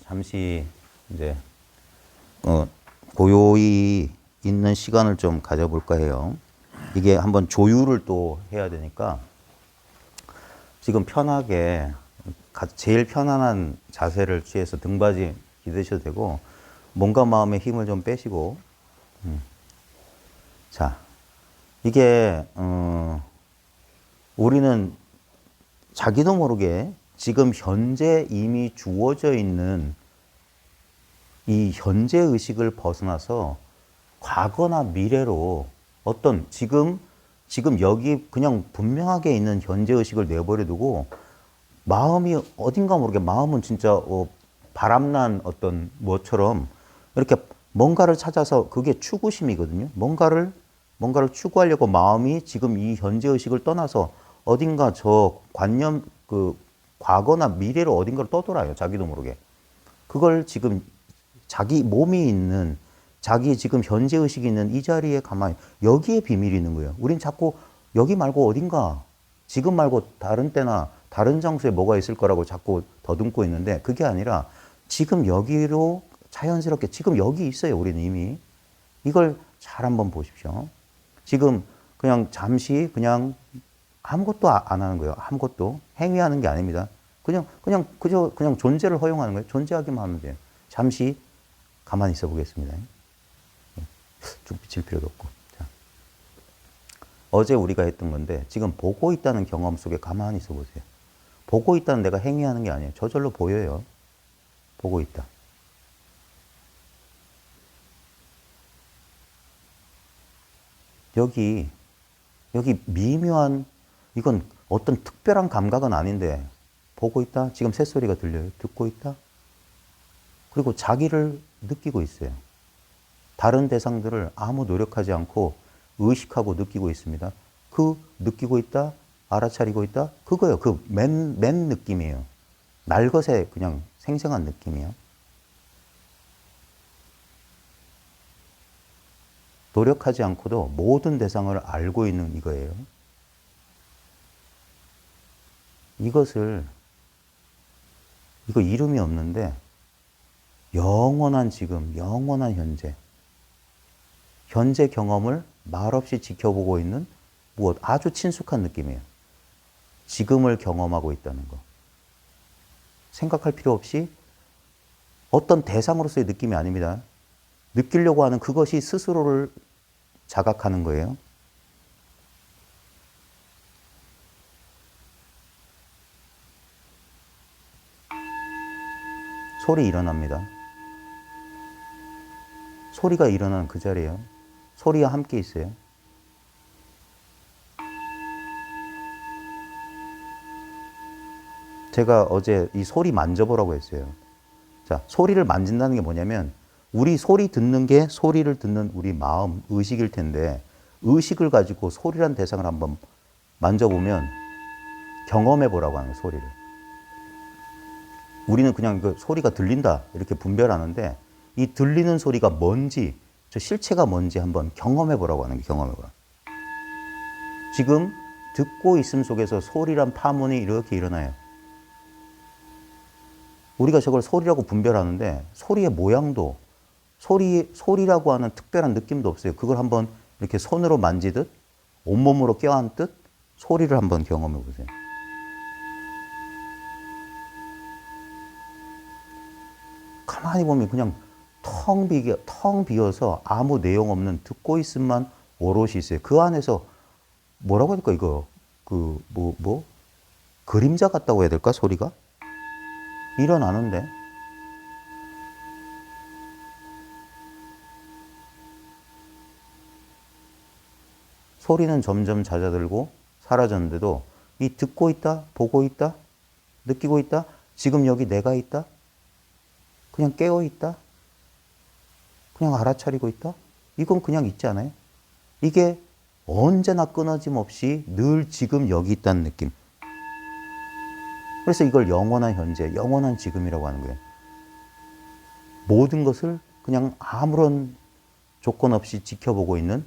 잠시 이제 고요히 있는 시간을 좀 가져볼까 해요. 이게 한번 조율을 또 해야 되니까 지금 편하게 제일 편안한 자세를 취해서 등받이 기대셔도 되고 몸과 마음의 힘을 좀 빼시고 자 이게 우리는 자기도 모르게 지금 현재 이미 주어져 있는 이 현재 의식을 벗어나서 과거나 미래로 어떤 지금 여기 그냥 분명하게 있는 현재 의식을 내버려 두고 마음이 어딘가 모르게 마음은 진짜 바람난 어떤 뭐처럼 이렇게 뭔가를 찾아서 그게 추구심이거든요. 뭔가를 추구하려고 마음이 지금 이 현재 의식을 떠나서 어딘가 저 관념 그 과거나 미래로 어딘가를 떠돌아요. 자기도 모르게. 그걸 지금 자기 몸이 있는 자기 지금 현재 의식이 있는 이 자리에 가만히 여기에 비밀이 있는 거예요. 우린 자꾸 여기 말고 어딘가 지금 말고 다른 때나 다른 장소에 뭐가 있을 거라고 자꾸 더듬고 있는데 그게 아니라 지금 여기로 자연스럽게 지금 여기 있어요. 우리는 이미. 이걸 잘 한번 보십시오. 지금 그냥 잠시 그냥 아무것도 안 하는 거예요. 아무것도 행위하는 게 아닙니다. 그냥 존재를 허용하는 거예요. 존재하기만 하면 돼요. 잠시 가만히 있어 보겠습니다. 쭉 비칠 필요도 없고. 자. 어제 우리가 했던 건데 지금 보고 있다는 경험 속에 가만히 있어 보세요. 보고 있다는 내가 행위하는 게 아니에요. 저절로 보여요. 보고 있다. 여기 미묘한 이건 어떤 특별한 감각은 아닌데 보고 있다. 지금 새소리가 들려요. 듣고 있다. 그리고 자기를 느끼고 있어요. 다른 대상들을 아무 노력하지 않고 의식하고 느끼고 있습니다. 그 느끼고 있다, 알아차리고 있다, 그거예요. 그 맨 느낌이에요. 날것의 그냥 생생한 느낌이에요. 노력하지 않고도 모든 대상을 알고 있는 이거예요. 이거 이름이 없는데 영원한 지금, 영원한 현재 경험을 말없이 지켜보고 있는 무엇 아주 친숙한 느낌이에요. 지금을 경험하고 있다는 거. 생각할 필요 없이 어떤 대상으로서의 느낌이 아닙니다. 느끼려고 하는 그것이 스스로를 자각하는 거예요. 소리 일어납니다. 소리가 일어나는 그 자리예요. 소리와 함께 있어요. 제가 어제 이 소리 만져보라고 했어요. 자, 소리를 만진다는 게 뭐냐면 우리 소리 듣는 게 소리를 듣는 우리 마음, 의식일 텐데 의식을 가지고 소리란 대상을 한번 만져보면 경험해 보라고 하는 거예요, 소리를. 우리는 그냥 그 소리가 들린다 이렇게 분별하는데 이 들리는 소리가 뭔지 저 실체가 뭔지 한번 경험해 보라고 하는 게 경험해 보라. 지금 듣고 있음 속에서 소리란 파문이 이렇게 일어나요. 우리가 저걸 소리라고 분별하는데 소리의 모양도 소리라고 하는 특별한 느낌도 없어요. 그걸 한번 이렇게 손으로 만지듯 온몸으로 껴안듯 소리를 한번 경험해 보세요. 가만히 보면 그냥 텅 비어서 아무 내용 없는 듣고 있음만 오롯이 있어요. 그 안에서 뭐라고 할까 이거 그림자 같다고 해야 될까 소리가? 일어나는데 소리는 점점 잦아들고 사라졌는데도 이 듣고 있다, 보고 있다, 느끼고 있다, 지금 여기 내가 있다, 그냥 깨어 있다, 그냥 알아차리고 있다, 이건 그냥 있지 않아요? 이게 언제나 끊어짐 없이 늘 지금 여기 있다는 느낌. 그래서 이걸 영원한 현재, 영원한 지금이라고 하는 거예요. 모든 것을 그냥 아무런 조건 없이 지켜보고 있는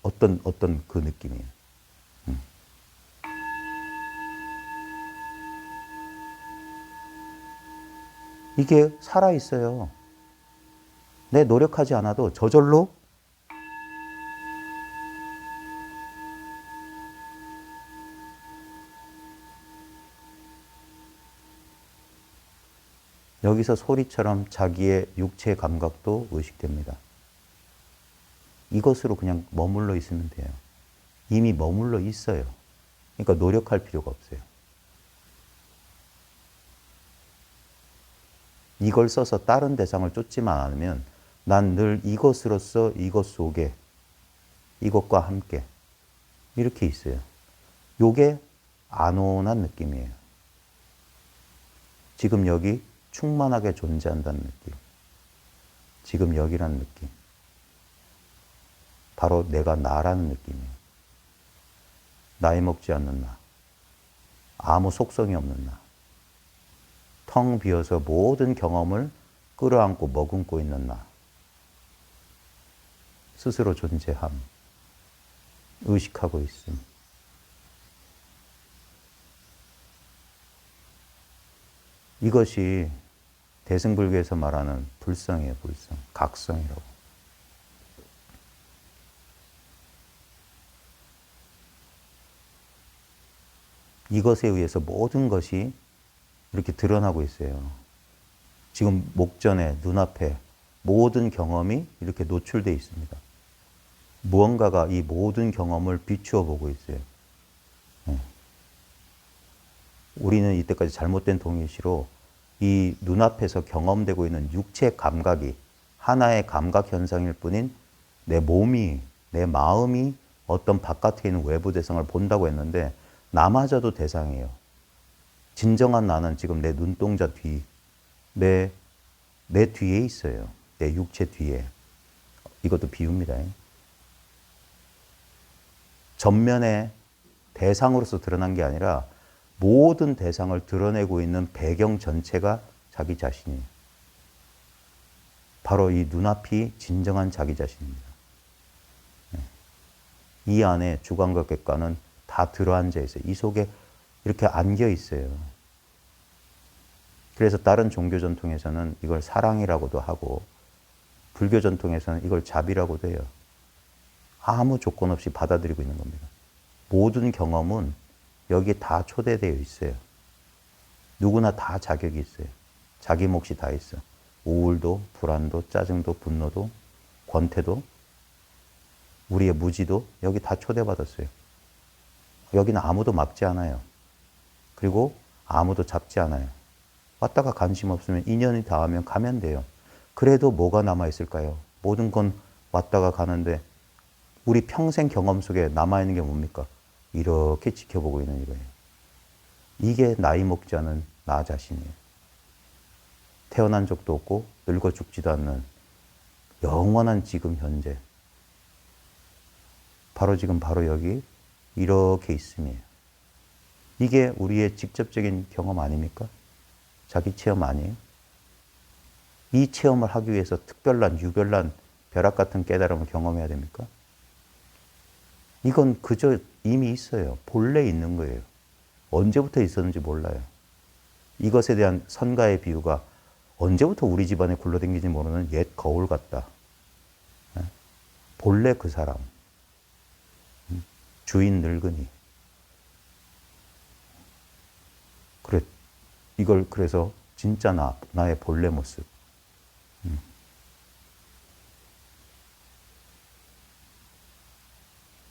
어떤 그 느낌이에요. 이게 살아있어요. 내 노력하지 않아도 저절로 여기서 소리처럼 자기의 육체 감각도 의식됩니다. 이것으로 그냥 머물러 있으면 돼요. 이미 머물러 있어요. 그러니까 노력할 필요가 없어요. 이걸 써서 다른 대상을 쫓지만 않으면 난 늘 이것으로서 이것 속에 이것과 함께 이렇게 있어요. 요게 안온한 느낌이에요. 지금 여기 충만하게 존재한다는 느낌. 지금 여기라는 느낌. 바로 내가 나라는 느낌이에요. 나이 먹지 않는 나. 아무 속성이 없는 나. 텅 비어서 모든 경험을 끌어안고 머금고 있는 나. 스스로 존재함. 의식하고 있음. 이것이 대승불교에서 말하는 불성이에요, 불성. 각성이라고. 이것에 의해서 모든 것이 이렇게 드러나고 있어요. 지금 목전에, 눈앞에 모든 경험이 이렇게 노출되어 있습니다. 무언가가 이 모든 경험을 비추어 보고 있어요. 우리는 이때까지 잘못된 동의시로 이 눈앞에서 경험되고 있는 육체 감각이 하나의 감각 현상일 뿐인 내 몸이, 내 마음이 어떤 바깥에 있는 외부 대상을 본다고 했는데 나마저도 대상이에요. 진정한 나는 지금 내 눈동자 뒤, 내 뒤에 있어요. 내 육체 뒤에. 이것도 비유입니다. 전면에 대상으로서 드러난 게 아니라 모든 대상을 드러내고 있는 배경 전체가 자기 자신이에요. 바로 이 눈앞이 진정한 자기 자신입니다. 이 안에 주관과 객관은 다 들어앉아 있어요. 이 속에 이렇게 안겨 있어요. 그래서 다른 종교 전통에서는 이걸 사랑이라고도 하고 불교 전통에서는 이걸 자비라고도 해요. 아무 조건 없이 받아들이고 있는 겁니다. 모든 경험은 여기에 다 초대되어 있어요. 누구나 다 자격이 있어요. 자기 몫이 다 있어. 우울도, 불안도, 짜증도, 분노도, 권태도, 우리의 무지도 여기 다 초대받았어요. 여기는 아무도 막지 않아요. 그리고 아무도 잡지 않아요. 왔다가 관심 없으면 인연이 닿으면 가면 돼요. 그래도 뭐가 남아있을까요? 모든 건 왔다가 가는데 우리 평생 경험 속에 남아있는 게 뭡니까? 이렇게 지켜보고 있는 이거예요. 이게 나이 먹지 않은 나 자신이에요. 태어난 적도 없고 늙어 죽지도 않는 영원한 지금 현재. 바로 지금 바로 여기 이렇게 있음이에요. 이게 우리의 직접적인 경험 아닙니까? 자기 체험 아니에요? 이 체험을 하기 위해서 특별한 유별난 벼락 같은 깨달음을 경험해야 됩니까? 이건 그저 이미 있어요. 본래 있는 거예요. 언제부터 있었는지 몰라요. 이것에 대한 선가의 비유가 언제부터 우리 집안에 굴러다니는지 모르는 옛 거울 같다. 본래 그 사람. 주인 늙은이. 그래, 이걸 그래서 진짜 나의 본래 모습.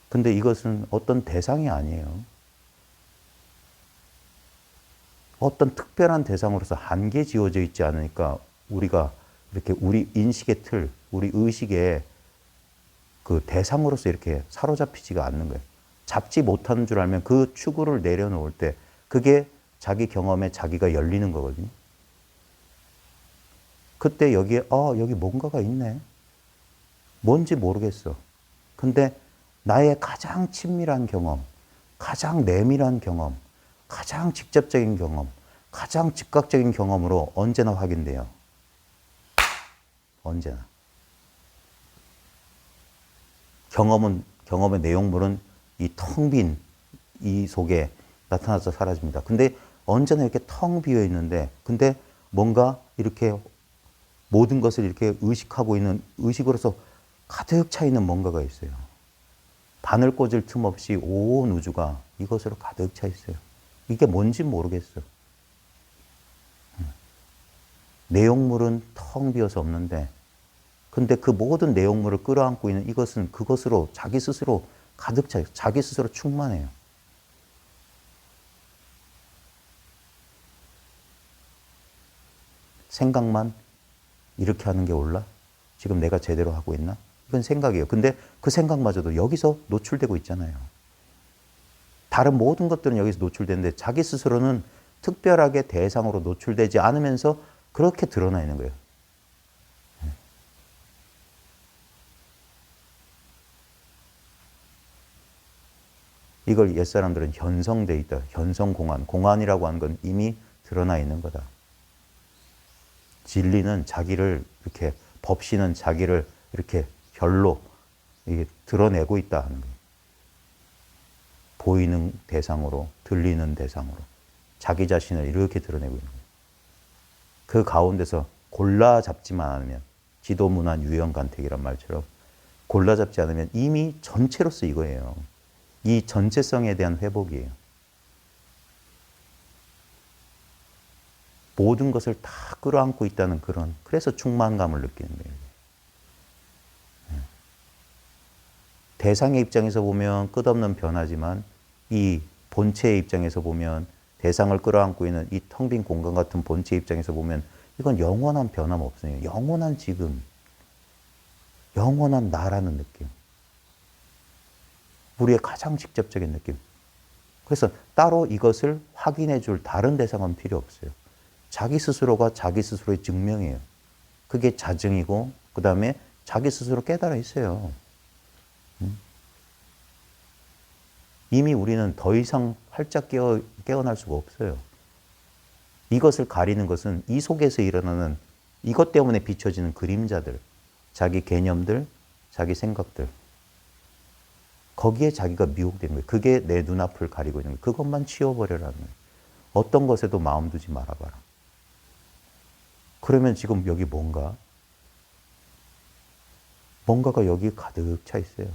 근데 이것은 어떤 대상이 아니에요. 어떤 특별한 대상으로서 한계 지어져 있지 않으니까 우리가 이렇게 우리 인식의 틀, 우리 의식의 그 대상으로서 이렇게 사로잡히지가 않는 거예요. 잡지 못하는 줄 알면 그 추구를 내려놓을 때 그게 자기 경험에 자기가 열리는 거거든요. 그때 여기에 여기 뭔가가 있네. 뭔지 모르겠어. 근데 나의 가장 친밀한 경험, 가장 내밀한 경험, 가장 직접적인 경험, 가장 즉각적인 경험으로 언제나 확인돼요. 언제나. 경험의 내용물은 이 텅 빈 이 속에 나타나서 사라집니다. 근데 언제나 이렇게 텅 비어 있는데, 근데 뭔가 이렇게 모든 것을 이렇게 의식하고 있는 의식으로서 가득 차 있는 뭔가가 있어요. 바늘 꽂을 틈 없이 온 우주가 이것으로 가득 차 있어요. 이게 뭔지 모르겠어. 내용물은 텅 비어서 없는데, 근데 그 모든 내용물을 끌어안고 있는 이것은 그것으로 자기 스스로 가득 차 있어요. 자기 스스로 충만해요. 생각만 이렇게 하는 게 옳나? 지금 내가 제대로 하고 있나? 이건 생각이에요. 근데 그 생각마저도 여기서 노출되고 있잖아요. 다른 모든 것들은 여기서 노출되는데 자기 스스로는 특별하게 대상으로 노출되지 않으면서 그렇게 드러나 있는 거예요. 이걸 옛사람들은 현성돼 있다. 현성공안. 공안이라고 하는 건 이미 드러나 있는 거다. 진리는 자기를 이렇게, 법신은 자기를 이렇게 별로 이게 드러내고 있다 하는 거예요. 보이는 대상으로, 들리는 대상으로 자기 자신을 이렇게 드러내고 있는 거예요. 그 가운데서 골라 잡지만 않으면, 지도문안 유형간택이란 말처럼 골라 잡지 않으면 이미 전체로서 이거예요. 이 전체성에 대한 회복이에요. 모든 것을 다 끌어안고 있다는 그런, 그래서 충만감을 느끼는 거예요. 대상의 입장에서 보면 끝없는 변화지만 이 본체의 입장에서 보면, 대상을 끌어안고 있는 이 텅 빈 공간 같은 본체 입장에서 보면 이건 영원한 변함 없어요. 영원한 지금, 영원한 나라는 느낌. 우리의 가장 직접적인 느낌. 그래서 따로 이것을 확인해 줄 다른 대상은 필요 없어요. 자기 스스로가 자기 스스로의 증명이에요. 그게 자증이고, 그 다음에 자기 스스로 깨달아 있어요. 이미 우리는 더 이상 활짝 깨어날 수가 없어요. 이것을 가리는 것은 이 속에서 일어나는, 이것 때문에 비춰지는 그림자들, 자기 개념들, 자기 생각들, 거기에 자기가 미혹되는 거예요. 그게 내 눈앞을 가리고 있는 거예요. 그것만 치워버려라는 거예요. 어떤 것에도 마음 두지 말아봐라. 그러면 지금 여기 뭔가가 여기 가득 차 있어요.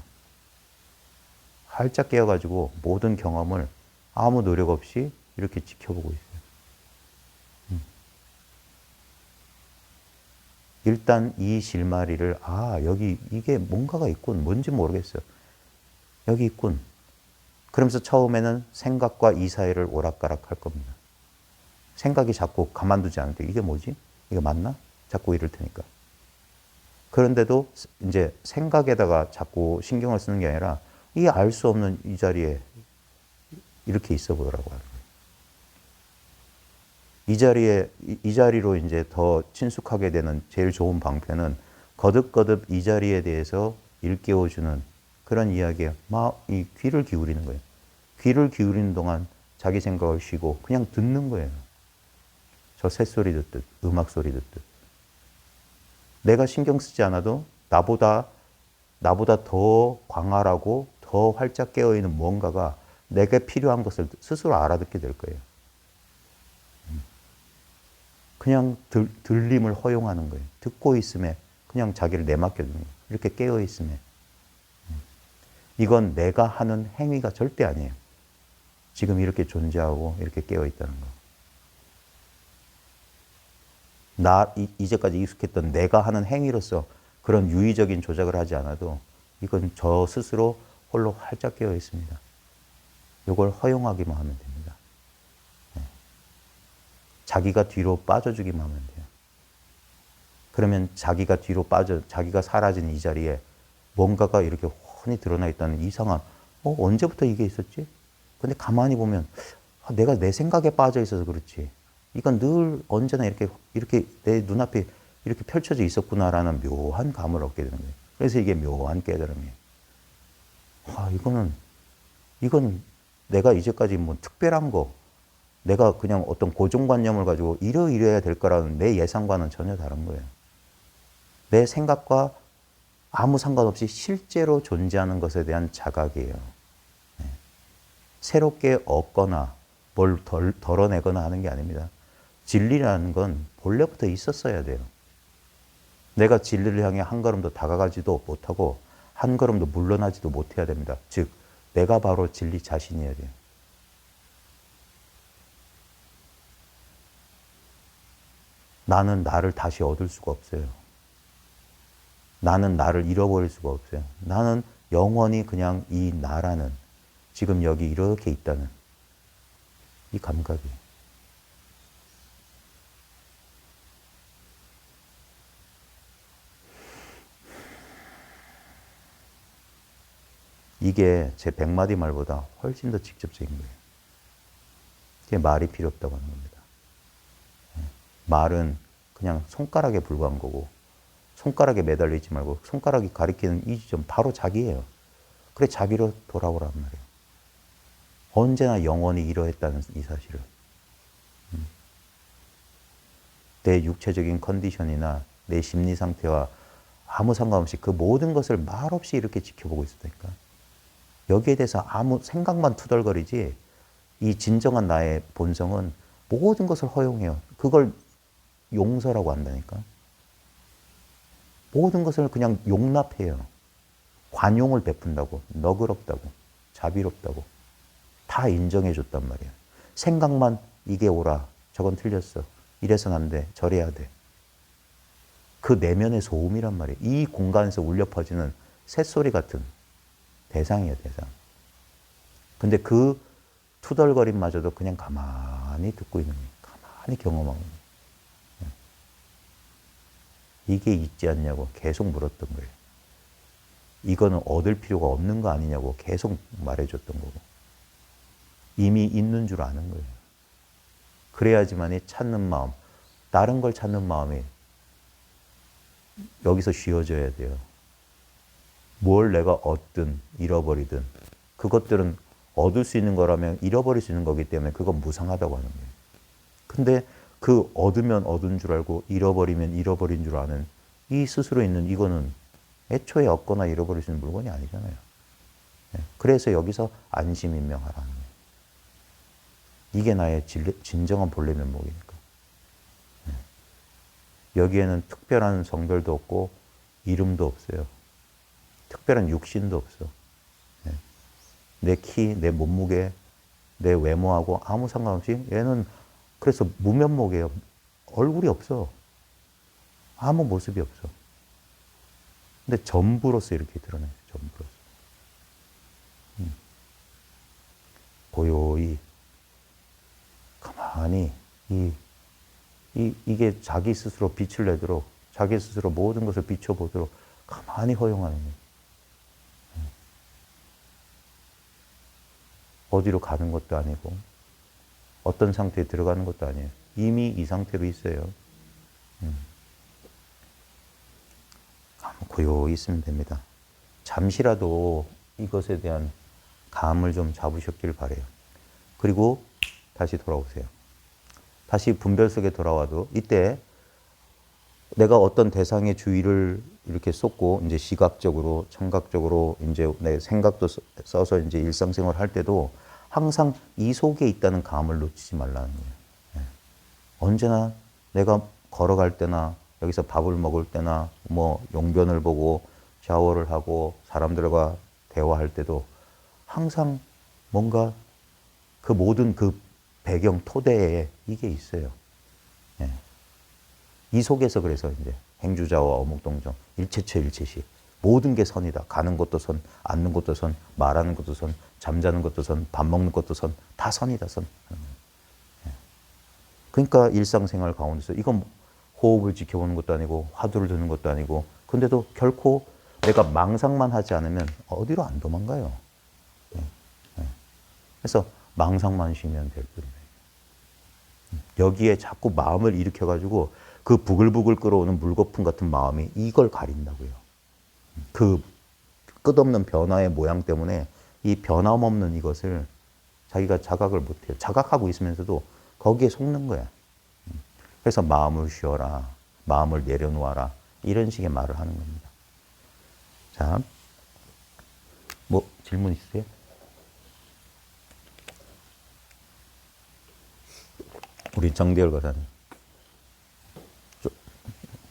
활짝 깨어가지고 모든 경험을 아무 노력 없이 이렇게 지켜보고 있어요. 일단 이 실마리를, 여기 이게 뭔가가 있군. 뭔지 모르겠어요. 여기 있군. 그러면서 처음에는 생각과 이 사이를 오락가락 할 겁니다. 생각이 자꾸 가만두지 않을 때 이게 뭐지? 이거 맞나? 자꾸 이럴 테니까. 그런데도 이제 생각에다가 자꾸 신경을 쓰는 게 아니라 이 알 수 없는 이 자리에 이렇게 있어 보라고 하는 거예요. 이 자리로 이제 더 친숙하게 되는 제일 좋은 방편은 거듭거듭 이 자리에 대해서 일깨워주는 그런 이야기예요. 이 귀를 기울이는 거예요. 귀를 기울이는 동안 자기 생각을 쉬고 그냥 듣는 거예요. 저 새소리 듣듯, 음악 소리 듣듯. 내가 신경 쓰지 않아도 나보다 더 광활하고 더 활짝 깨어있는 무언가가 내게 필요한 것을 스스로 알아듣게 될 거예요. 그냥 들림을 허용하는 거예요. 듣고 있음에 그냥 자기를 내맡겨주는 거예요. 이렇게 깨어있음에. 이건 내가 하는 행위가 절대 아니에요. 지금 이렇게 존재하고 이렇게 깨어있다는 거. 이제까지 익숙했던 내가 하는 행위로서 그런 유의적인 조작을 하지 않아도 이건 저 스스로 홀로 활짝 깨어 있습니다. 이걸 허용하기만 하면 됩니다. 자기가 뒤로 빠져주기만 하면 돼요. 그러면 자기가 뒤로 자기가 사라진 이 자리에 뭔가가 이렇게 훤히 드러나 있다는 이상한, 언제부터 이게 있었지? 근데 가만히 보면, 내가 내 생각에 빠져 있어서 그렇지. 이건 늘 언제나 이렇게 내 눈앞에 이렇게 펼쳐져 있었구나라는 묘한 감을 얻게 되는 거예요. 그래서 이게 묘한 깨달음이에요. 이건 내가 이제까지 뭐 특별한 거, 내가 그냥 어떤 고정관념을 가지고 이래야 될 거라는 내 예상과는 전혀 다른 거예요. 내 생각과 아무 상관없이 실제로 존재하는 것에 대한 자각이에요. 새롭게 얻거나 뭘 덜어내거나 하는 게 아닙니다. 진리라는 건 본래부터 있었어야 돼요. 내가 진리를 향해 한 걸음도 다가가지도 못하고 한 걸음도 물러나지도 못해야 됩니다. 즉, 내가 바로 진리 자신이어야 돼요. 나는 나를 다시 얻을 수가 없어요. 나는 나를 잃어버릴 수가 없어요. 나는 영원히 그냥 이 나라는 지금 여기 이렇게 있다는 이 감각이. 이게 제 100마디 말보다 훨씬 더 직접적인 거예요. 이게 말이 필요 없다고 하는 겁니다. 말은 그냥 손가락에 불과한 거고 손가락에 매달려 있지 말고 손가락이 가리키는 이 지점 바로 자기예요. 그래 자기로 돌아오란 말이에요. 언제나 영원히 이러했다는 이 사실을. 내 육체적인 컨디션이나 내 심리 상태와 아무 상관없이 그 모든 것을 말없이 이렇게 지켜보고 있으니까 여기에 대해서 아무 생각만 투덜거리지 이 진정한 나의 본성은 모든 것을 허용해요. 그걸 용서라고 한다니까. 모든 것을 그냥 용납해요. 관용을 베푼다고, 너그럽다고, 자비롭다고 다 인정해 줬단 말이에요. 생각만 이게 옳아, 저건 틀렸어, 이래서는 안 돼, 저래야 돼. 그 내면의 소음이란 말이에요. 이 공간에서 울려 퍼지는 새소리 같은 대상이에요, 대상. 근데 그 투덜거림마저도 그냥 가만히 듣고 있는 거예요. 가만히 경험하고 있는 거예요. 이게 있지 않냐고 계속 물었던 거예요. 이거는 얻을 필요가 없는 거 아니냐고 계속 말해줬던 거고. 이미 있는 줄 아는 거예요. 그래야지만이 찾는 마음, 다른 걸 찾는 마음이 여기서 쉬어져야 돼요. 뭘 내가 얻든 잃어버리든 그것들은 얻을 수 있는 거라면 잃어버릴 수 있는 거기 때문에 그건 무상하다고 하는 거예요. 근데 그 얻으면 얻은 줄 알고 잃어버리면 잃어버린 줄 아는 이 스스로 있는 이거는 애초에 얻거나 잃어버릴 수 있는 물건이 아니잖아요. 그래서 여기서 안심인명하라는 거예요. 이게 나의 진정한 본래 면목이니까. 여기에는 특별한 성별도 없고 이름도 없어요. 특별한 육신도 없어. 내 키, 내 몸무게, 내 외모하고 아무 상관없이 얘는 그래서 무면목이에요. 얼굴이 없어. 아무 모습이 없어. 근데 전부로서 이렇게 드러나요. 전부로서. 고요히 가만히 이게 자기 스스로 빛을 내도록 자기 스스로 모든 것을 비춰보도록 가만히 허용하는 거예요. 어디로 가는 것도 아니고 어떤 상태에 들어가는 것도 아니에요. 이미 이 상태로 있어요. 고요히 있으면 됩니다. 잠시라도 이것에 대한 감을 좀 잡으셨길 바래요. 그리고 다시 돌아오세요. 다시 분별 속에 돌아와도 이때 내가 어떤 대상의 주의를 이렇게 쏟고 이제 시각적으로, 청각적으로 이제 내 생각도 써서 이제 일상생활 할 때도 항상 이 속에 있다는 감을 놓치지 말라는 거예요. 언제나 내가 걸어갈 때나 여기서 밥을 먹을 때나 뭐 용변을 보고 샤워를 하고 사람들과 대화할 때도 항상 뭔가 그 모든 그 배경 토대에 이게 있어요. 이 속에서 그래서 이제 행주자와 어묵동정, 일체처 일체시. 모든 게 선이다. 가는 것도 선, 앉는 것도 선, 말하는 것도 선, 잠자는 것도 선, 밥 먹는 것도 선, 다 선이다, 선. 그러니까 일상생활 가운데서 이건 호흡을 지켜보는 것도 아니고 화두를 듣는 것도 아니고 근데도 결코 내가 망상만 하지 않으면 어디로 안 도망가요. 그래서 망상만 쉬면 될 뿐이에요. 여기에 자꾸 마음을 일으켜가지고 그 부글부글 끓어오는 물거품 같은 마음이 이걸 가린다고요. 그 끝없는 변화의 모양 때문에 이 변함없는 이것을 자기가 자각을 못해요. 자각하고 있으면서도 거기에 속는 거야. 그래서 마음을 쉬어라, 마음을 내려놓아라 이런 식의 말을 하는 겁니다. 자, 뭐 질문 있으세요? 우리 정대열 과사님.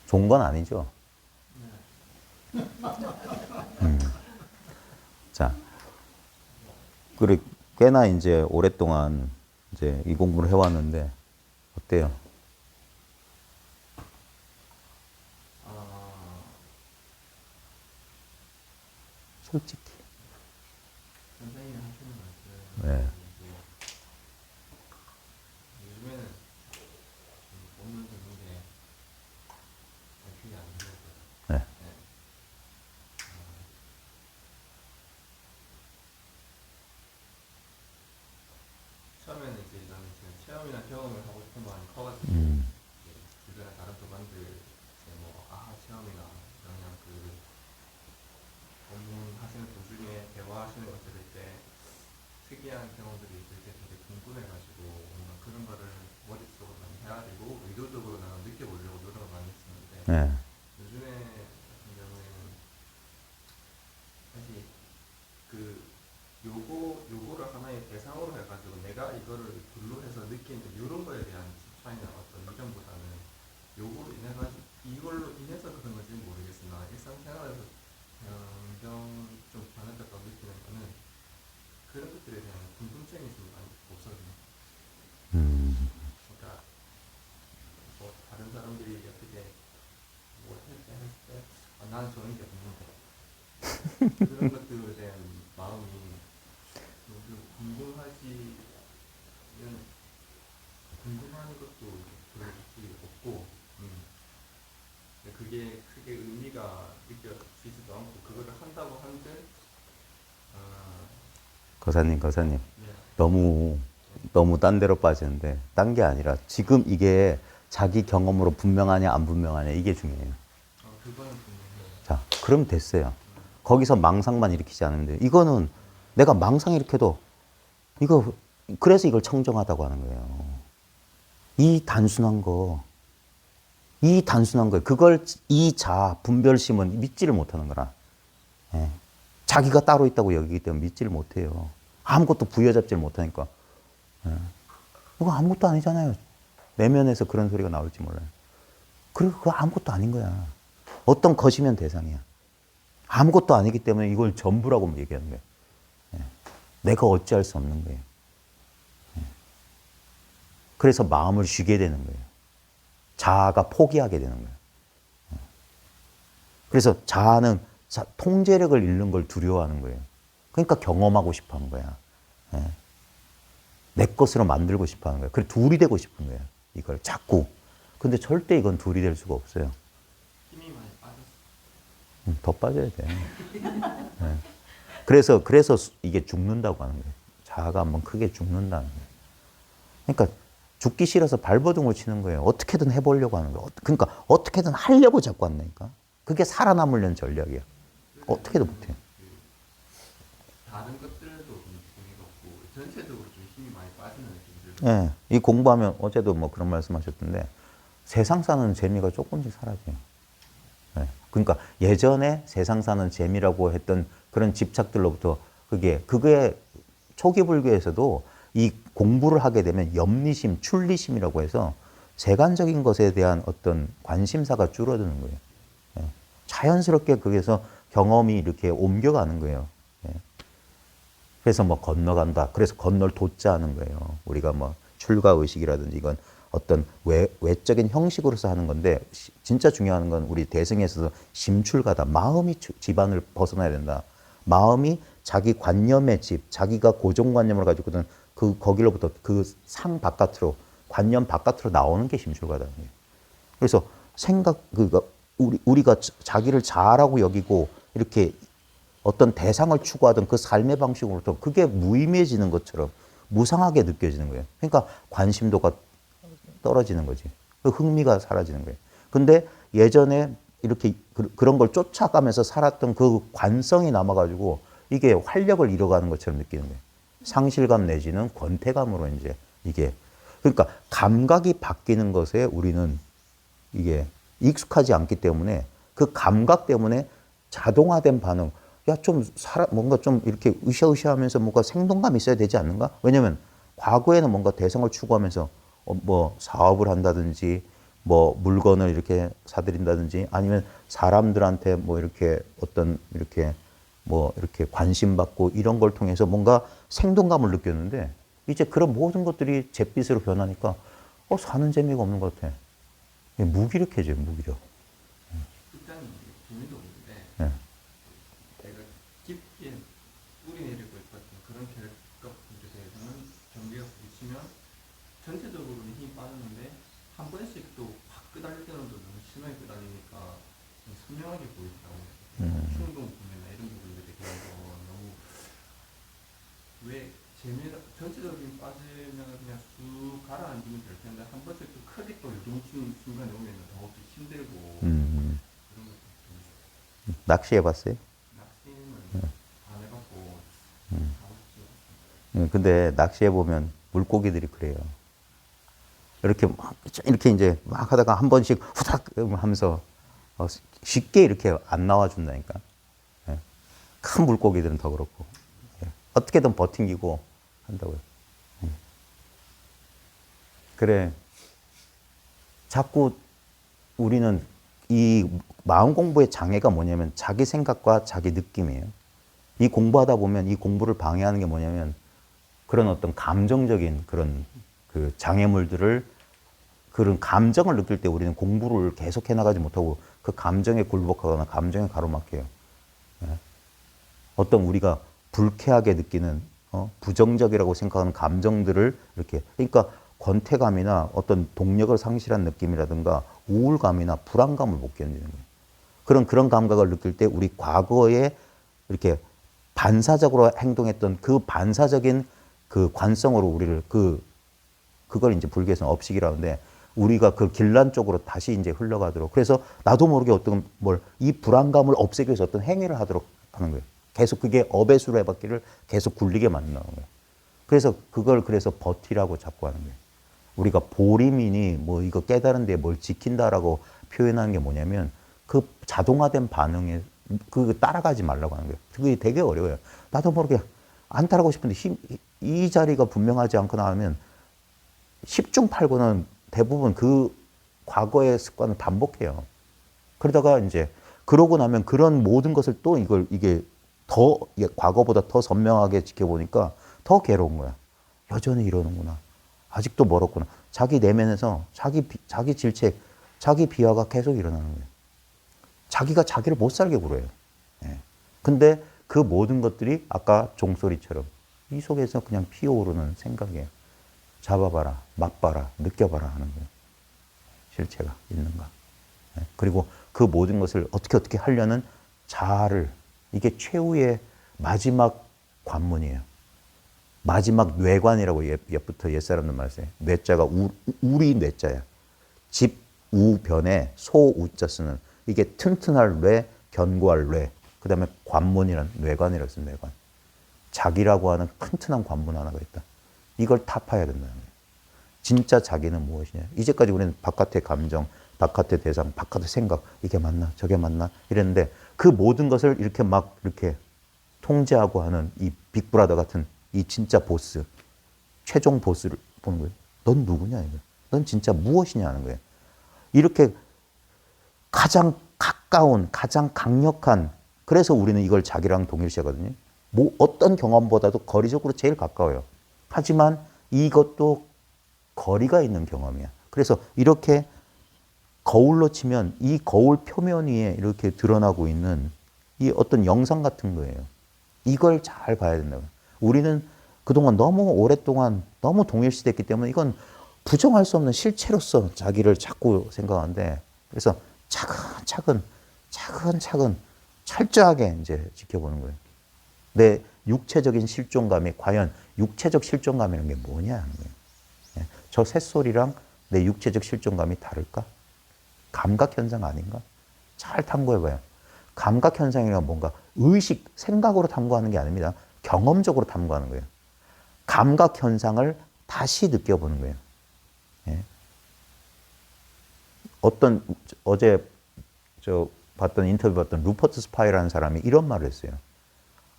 좋은 건 아니죠. 자, 그리고 꽤나 이제 오랫동안 이제 이 공부를 해왔는데 어때요? 솔직히. 선생님이 하시는 말씀 네. 요즘에는 본문 듣는 게 그게 안 되고 네. 처음에는 이제 나는 지금 체험이나 경험을 하고 싶은 마음이 커가지고 이제 주변에 다른 교관들 이제 뭐 아하 체험이나 그냥 그 본문 하시는 도중에 대화하시는 거 들을 때 특이한 경험들이 있을 때 되게 궁금해가지고 뭔가 그런 거를 머릿속으로 많이 해야 되고 의도적으로 나는 느껴보려고 노력을 많이 했었는데 네. 요즘에 같은 경우에는 사실 그 요거를 하나의 대상으로 해가지고 내가 이거를 글로 해서 느끼는 이런 거에 대한 차이나 어떤 이전보다는 요거로 인해 가지고 이걸로 인해서 그런 건지는 모르겠으나 일상생활에서 변경 좀 변했다고 느끼는 거는 그런 것들에 대한 궁금증이 좀 많이 없어져요. 그러니까 뭐 다른 사람들이 어떻게 뭐 했을 때 나는 저런 게 없는데 그런 것들에 대한 마음이 궁금하지는 궁금한 것도 별로 없고 근데 그게 크게 의미가 느껴지지도 않고 그거를 한다고 한들 거사님, 네. 너무 딴 데로 빠지는데, 딴 게 아니라 지금 이게 자기 경험으로 분명하냐, 안 분명하냐, 이게 중요해요. 그거는 분명해요. 자, 그럼 됐어요. 거기서 망상만 일으키지 않으면 돼요. 이거는 내가 망상 일으켜도, 그래서 이걸 청정하다고 하는 거예요. 이 단순한 거, 그걸 이 분별심은 믿지를 못하는 거라. 예. 자기가 따로 있다고 여기기 때문에 믿지를 못해요. 아무것도 부여잡지를 못하니까. 예. 이거 아무것도 아니잖아요. 내면에서 그런 소리가 나올지 몰라요. 그리고 그거 아무것도 아닌 거야. 어떤 것이면 대상이야. 아무것도 아니기 때문에 이걸 전부라고 얘기하는 거예요. 예. 내가 어찌할 수 없는 거예요. 예. 그래서 마음을 쉬게 되는 거예요. 자아가 포기하게 되는 거예요. 예. 그래서 자아는 통제력을 잃는 걸 두려워하는 거예요. 그러니까 경험하고 싶어 하는 거야. 예. 내 것으로 만들고 싶어 하는 거예요. 그래, 둘이 되고 싶은 거예요. 이걸 자꾸. 근데 절대 이건 둘이 될 수가 없어요. 힘이 많이 빠졌어. 더 빠져야 돼. 예. 그래서 이게 죽는다고 하는 거예요. 자아가 한번 크게 죽는다는 거예요. 그러니까 죽기 싫어서 발버둥을 치는 거예요. 어떻게든 해보려고 하는 거예요. 그러니까 어떻게든 하려고 자꾸 한다니까. 그게 살아남으려는 전략이야. 어떻게도 못해요. 다른 것들도 좀 재미가 없고 전체적으로 좀 힘이 많이 빠지는 느낌이 들어요. 예, 이 공부하면 어제도 뭐 그런 말씀하셨던데 세상 사는 재미가 조금씩 사라져요. 예, 그러니까 예전에 세상 사는 재미라고 했던 그런 집착들로부터 그게 초기 불교에서도 이 공부를 하게 되면 염리심, 출리심이라고 해서 세간적인 것에 대한 어떤 관심사가 줄어드는 거예요. 예, 자연스럽게 거기서 경험이 이렇게 옮겨가는 거예요. 예. 그래서 뭐 건너간다. 그래서 건널 도자 하는 거예요. 우리가 뭐 출가 의식이라든지 이건 어떤 외적인 형식으로서 하는 건데 진짜 중요한 건 우리 대승에서도 심출가다. 마음이 집안을 벗어나야 된다. 마음이 자기 관념의 집, 자기가 고정관념을 가지고 있던 거기로부터 그 상 바깥으로, 관념 바깥으로 나오는 게 심출가다는 거예요. 그래서 우리가 자기를 자아라고 여기고 이렇게 어떤 대상을 추구하던 그 삶의 방식으로부터 그게 무의미해지는 것처럼 무상하게 느껴지는 거예요. 그러니까 관심도가 떨어지는 거지. 흥미가 사라지는 거예요. 근데 예전에 이렇게 그런 걸 쫓아가면서 살았던 그 관성이 남아가지고 이게 활력을 잃어가는 것처럼 느끼는 거예요. 상실감 내지는 권태감으로 이제 이게. 그러니까 감각이 바뀌는 것에 우리는 이게 익숙하지 않기 때문에 그 감각 때문에 자동화된 반응, 야, 뭔가 좀 이렇게 으쌰으쌰 하면서 뭔가 생동감이 있어야 되지 않는가? 왜냐면 과거에는 뭔가 대상을 추구하면서 뭐 사업을 한다든지 뭐 물건을 이렇게 사들인다든지 아니면 사람들한테 뭐 이렇게 어떤 이렇게 뭐 이렇게 관심 받고 이런 걸 통해서 뭔가 생동감을 느꼈는데 이제 그런 모든 것들이 잿빛으로 변하니까 사는 재미가 없는 것 같아. 무기력해져요, 무기력. 일단 재미도 없는데 예. 내가 깊게 뿌리 내리고 있었던 그런 캐릭터들에 대해서는 경계가 부딪히면 전체적으로는 힘이 빠졌는데 한 번씩 또 확 끄달릴 때는 또 너무 심하게 끄달리니까 좀 선명하게 보이더라고요. 충동 구매나 이런 부분들에 대해서 너무 왜 재미가 전체적으로 힘이 빠지면 그냥 쑥 가라앉으면 될 텐데 한 번씩 또 크게 또 요동치는 순간에 오면 더욱더 힘들고 그런 것도 좀 있어요. 낚시해봤어요? 낚시는 안 해봤고 하고 싶지. 근데 낚시해보면 물고기들이 그래요. 이렇게 이제 막 하다가 한 번씩 후닥 하면서 쉽게 이렇게 안 나와준다니까. 예. 큰 물고기들은 더 그렇고. 예. 어떻게든 버팅기고 한다고요. 그래. 자꾸 우리는 이 마음 공부의 장애가 뭐냐면 자기 생각과 자기 느낌이에요. 이 공부하다 보면 이 공부를 방해하는 게 뭐냐면 그런 어떤 감정적인 그런 그 장애물들을 그런 감정을 느낄 때 우리는 공부를 계속 해나가지 못하고 그 감정에 굴복하거나 감정에 가로막혀요. 예. 어떤 우리가 불쾌하게 느끼는 부정적이라고 생각하는 감정들을 이렇게 그러니까 권태감이나 어떤 동력을 상실한 느낌이라든가 우울감이나 불안감을 못 견디는 거예요. 그런 감각을 느낄 때 우리 과거에 이렇게 반사적으로 행동했던 그 반사적인 그 관성으로 우리를 그걸 이제 불교에서는 업식이라는데 우리가 그 길란 쪽으로 다시 이제 흘러가도록 그래서 나도 모르게 어떤 이 불안감을 없애기 위해서 어떤 행위를 하도록 하는 거예요. 계속 그게 업의 수레 바퀴를 계속 굴리게 만드는 거예요. 그래서 그걸 그래서 버티라고 자꾸 하는 거예요. 우리가 보림이니 뭐 이거 깨달은 데 뭘 지킨다라고 표현하는 게 뭐냐면 그 자동화된 반응에 그 따라가지 말라고 하는 거예요. 그게 되게 어려워요. 나도 모르게 안 따라가고 싶은데 이 자리가 분명하지 않거나 하면 10중 8구는 대부분 그 과거의 습관을 반복해요. 그러다가 이제 그러고 나면 그런 모든 것을 또 이게 더 과거보다 더 선명하게 지켜보니까 더 괴로운 거야. 여전히 이러는구나. 아직도 멀었구나. 자기 내면에서 자기 질책, 자기 비하가 계속 일어나는 거예요. 자기가 자기를 못 살게 굴어요. 예. 근데 그 모든 것들이 아까 종소리처럼 이 속에서 그냥 피어오르는 생각이에요. 잡아봐라, 맛봐라, 느껴봐라 하는 거예요. 실체가 있는가. 예. 그리고 그 모든 것을 어떻게 하려는 자아를 이게 최후의 마지막 관문이에요. 마지막 뇌관이라고 옛부터 옛사람들 말했어요. 뇌자가 우리 뇌자야. 집 우변에 소우자 쓰는 이게 튼튼할 뇌, 견고할 뇌. 그 다음에 관문이란 뇌관이라고 써요. 뇌관. 자기라고 하는 튼튼한 관문 하나가 있다. 이걸 타파해야 된다는 거예요. 진짜 자기는 무엇이냐. 이제까지 우리는 바깥의 감정, 바깥의 대상, 바깥의 생각 이게 맞나 저게 맞나 이랬는데 그 모든 것을 이렇게 막 이렇게 통제하고 하는 이 빅브라더 같은 이 진짜 보스, 최종 보스를 보는 거예요. 넌 누구냐 이거. 넌 진짜 무엇이냐 하는 거예요. 이렇게 가장 가까운, 가장 강력한 그래서 우리는 이걸 자기랑 동일시하거든요. 뭐 어떤 경험보다도 거리적으로 제일 가까워요. 하지만 이것도 거리가 있는 경험이야. 그래서 이렇게 거울로 치면 이 거울 표면 위에 이렇게 드러나고 있는 이 어떤 영상 같은 거예요. 이걸 잘 봐야 된다고요. 우리는 그동안 너무 오랫동안 너무 동일시됐기 때문에 이건 부정할 수 없는 실체로서 자기를 자꾸 생각하는데 그래서 차근차근 철저하게 이제 지켜보는 거예요. 내 육체적인 실존감이 과연 육체적 실존감이라는 게 뭐냐 하는 거예요. 예. 저 새소리랑 내 육체적 실존감이 다를까? 감각현상 아닌가? 잘 탐구해봐요. 감각현상이란 뭔가 의식, 생각으로 탐구하는 게 아닙니다. 경험적으로 탐구하는 거예요. 감각현상을 다시 느껴보는 거예요. 예. 어제 봤던 인터뷰 봤던 루퍼트 스파이라는 사람이 이런 말을 했어요.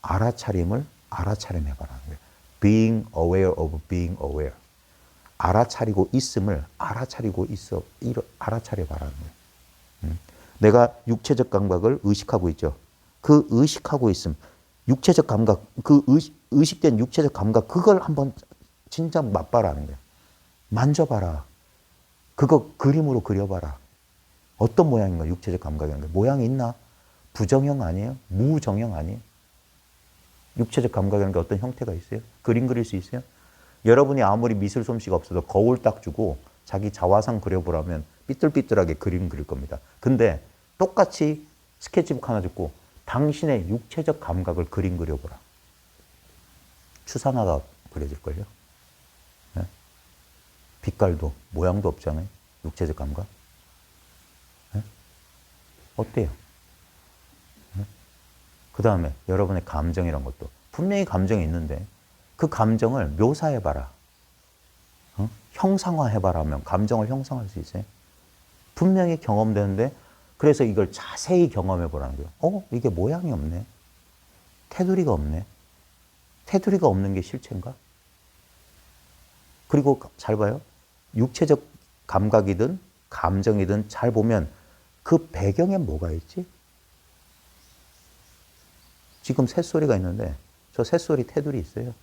알아차림을 알아차림해봐라는 거예요. Being aware of being aware. 알아차리고 있음을 알아차리고 있어. 알아차려 봐라는 거예요. 내가 육체적 감각을 의식하고 있죠. 그 의식하고 있음, 육체적 감각, 그 의식된 육체적 감각, 그걸 한번 진짜 맛봐라는 거예요. 만져봐라. 그거 그림으로 그려봐라. 어떤 모양인가, 육체적 감각이라는 게. 모양이 있나? 부정형 아니에요? 무정형 아니에요? 육체적 감각이라는 게 어떤 형태가 있어요? 그림 그릴 수 있어요? 여러분이 아무리 미술 솜씨가 없어도 거울 딱 주고 자기 자화상 그려보라면 삐뚤삐뚤하게 그림 그릴 겁니다. 근데 똑같이 스케치북 하나 주고 당신의 육체적 감각을 그림 그려보라. 추상화가 그려질걸요? 네? 빛깔도 모양도 없잖아요. 육체적 감각. 네? 어때요? 네? 그 다음에 여러분의 감정이란 것도 분명히 감정이 있는데 그 감정을 묘사해봐라. 형상화해봐라 하면 감정을 형상화할 수 있어요? 분명히 경험되는데 그래서 이걸 자세히 경험해보라는 거예요. 이게 모양이 없네. 테두리가 없네. 테두리가 없는 게 실체인가? 그리고 잘 봐요. 육체적 감각이든 감정이든 잘 보면 그 배경에 뭐가 있지? 지금 새소리가 있는데 저 새소리 테두리 있어요.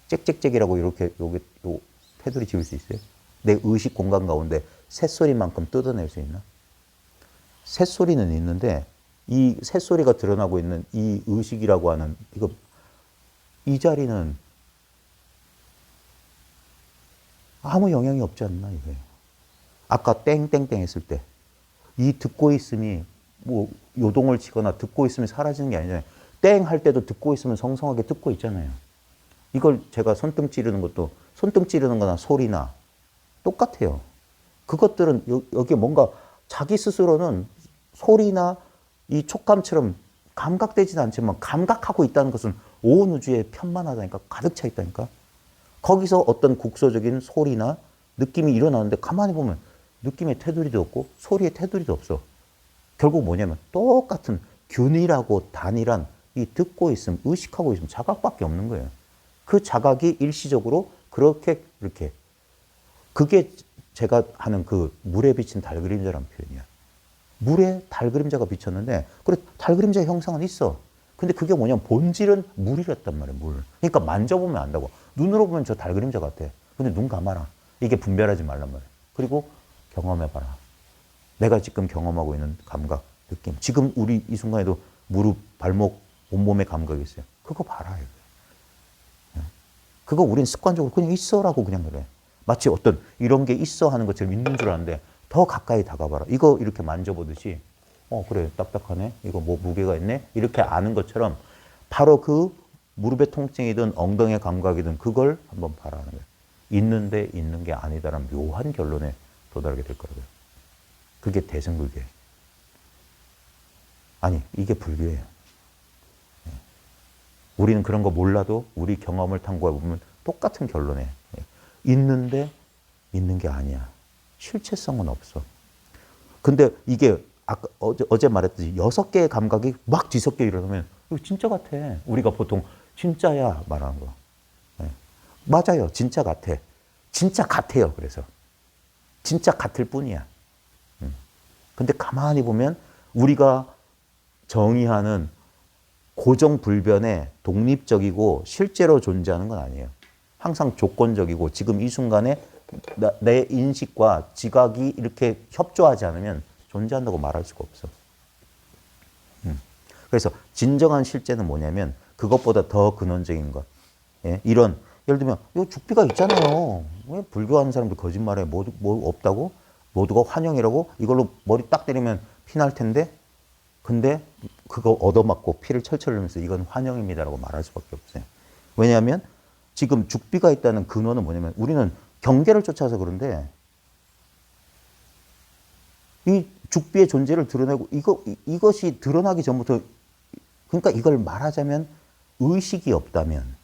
짹짹짹이라고 이렇게 요 테두리 지을 수 있어요? 내 의식 공간 가운데 새소리만큼 뜯어낼 수 있나? 새소리는 있는데 이 새소리가 드러나고 있는 이 의식이라고 하는 이 자리는 아무 영향이 없지 않나 이게. 아까 땡땡땡 했을 때 이 듣고 있음이 뭐 요동을 치거나 듣고 있음이 사라지는 게 아니잖아요. 땡 할 때도 듣고 있으면 성성하게 듣고 있잖아요. 이걸 제가 손등 찌르는 것도 손등 찌르는 거나 소리나 똑같아요. 그것들은 여기 뭔가 자기 스스로는 소리나 이 촉감처럼 감각되지는 않지만 감각하고 있다는 것은 온 우주에 편만하다니까, 가득 차 있다니까. 거기서 어떤 국소적인 소리나 느낌이 일어나는데 가만히 보면 느낌의 테두리도 없고 소리의 테두리도 없어. 결국 뭐냐면 똑같은 균일하고 단일한 이 듣고 있음, 의식하고 있음, 자각밖에 없는 거예요. 그 자각이 일시적으로 그렇게 이렇게, 그게 제가 하는 그 물에 비친 달 그림자라는 표현이야. 물에 달 그림자가 비쳤는데 그래 달 그림자의 형상은 있어. 근데 그게 뭐냐면 본질은 물이랬단 말이야. 물. 그러니까 만져보면 안다고. 눈으로 보면 저 달 그림자 같아. 근데 눈 감아라. 이게 분별하지 말란 말이야. 그리고 경험해봐라. 내가 지금 경험하고 있는 감각, 느낌. 지금 우리 이 순간에도 무릎, 발목, 온몸의 감각이 있어요. 그거 봐라. 그거 우린 습관적으로 그냥 있어라고 그냥 그래. 마치 어떤 이런 게 있어 하는 것처럼 있는 줄 아는데 더 가까이 다가봐라. 이거 이렇게 만져보듯이 그래 딱딱하네. 이거 뭐 무게가 있네. 이렇게 아는 것처럼 바로 그 무릎의 통증이든 엉덩이의 감각이든 그걸 한번 봐라는 거예요. 있는데 있는 게 아니다라는 묘한 결론에 도달하게 될 거라고요. 그게 대승불교예요. 아니 이게 불교예요. 우리는 그런 거 몰라도 우리 경험을 탐구해보면 똑같은 결론에 있는데 있는 게 아니야. 실체성은 없어. 근데 이게 아까 어제 말했듯이 6개의 감각이 막 뒤섞여 일어나면 이거 진짜 같아. 우리가 보통 진짜야 말하는 거. 맞아요. 진짜 같아. 진짜 같아요. 그래서 진짜 같을 뿐이야. 근데 가만히 보면 우리가 정의하는 고정불변의 독립적이고 실제로 존재하는 건 아니에요. 항상 조건적이고 지금 이 순간에 내 인식과 지각이 이렇게 협조하지 않으면 존재한다고 말할 수가 없어. 그래서 진정한 실제는 뭐냐면 그것보다 더 근원적인 것. 이런 예를 들면 요 죽비가 있잖아요. 왜 불교하는 사람들 거짓말해. 뭐 없다고? 모두가 환영이라고? 이걸로 머리 딱 때리면 피 날 텐데 근데 그거 얻어맞고 피를 철철 흘리면서 이건 환영입니다라고 말할 수밖에 없어요. 왜냐하면 지금 죽비가 있다는 근원은 뭐냐면 우리는 경계를 쫓아서 그런데 이 죽비의 존재를 드러내고 이것이 드러나기 전부터 그러니까 이걸 말하자면 의식이 없다면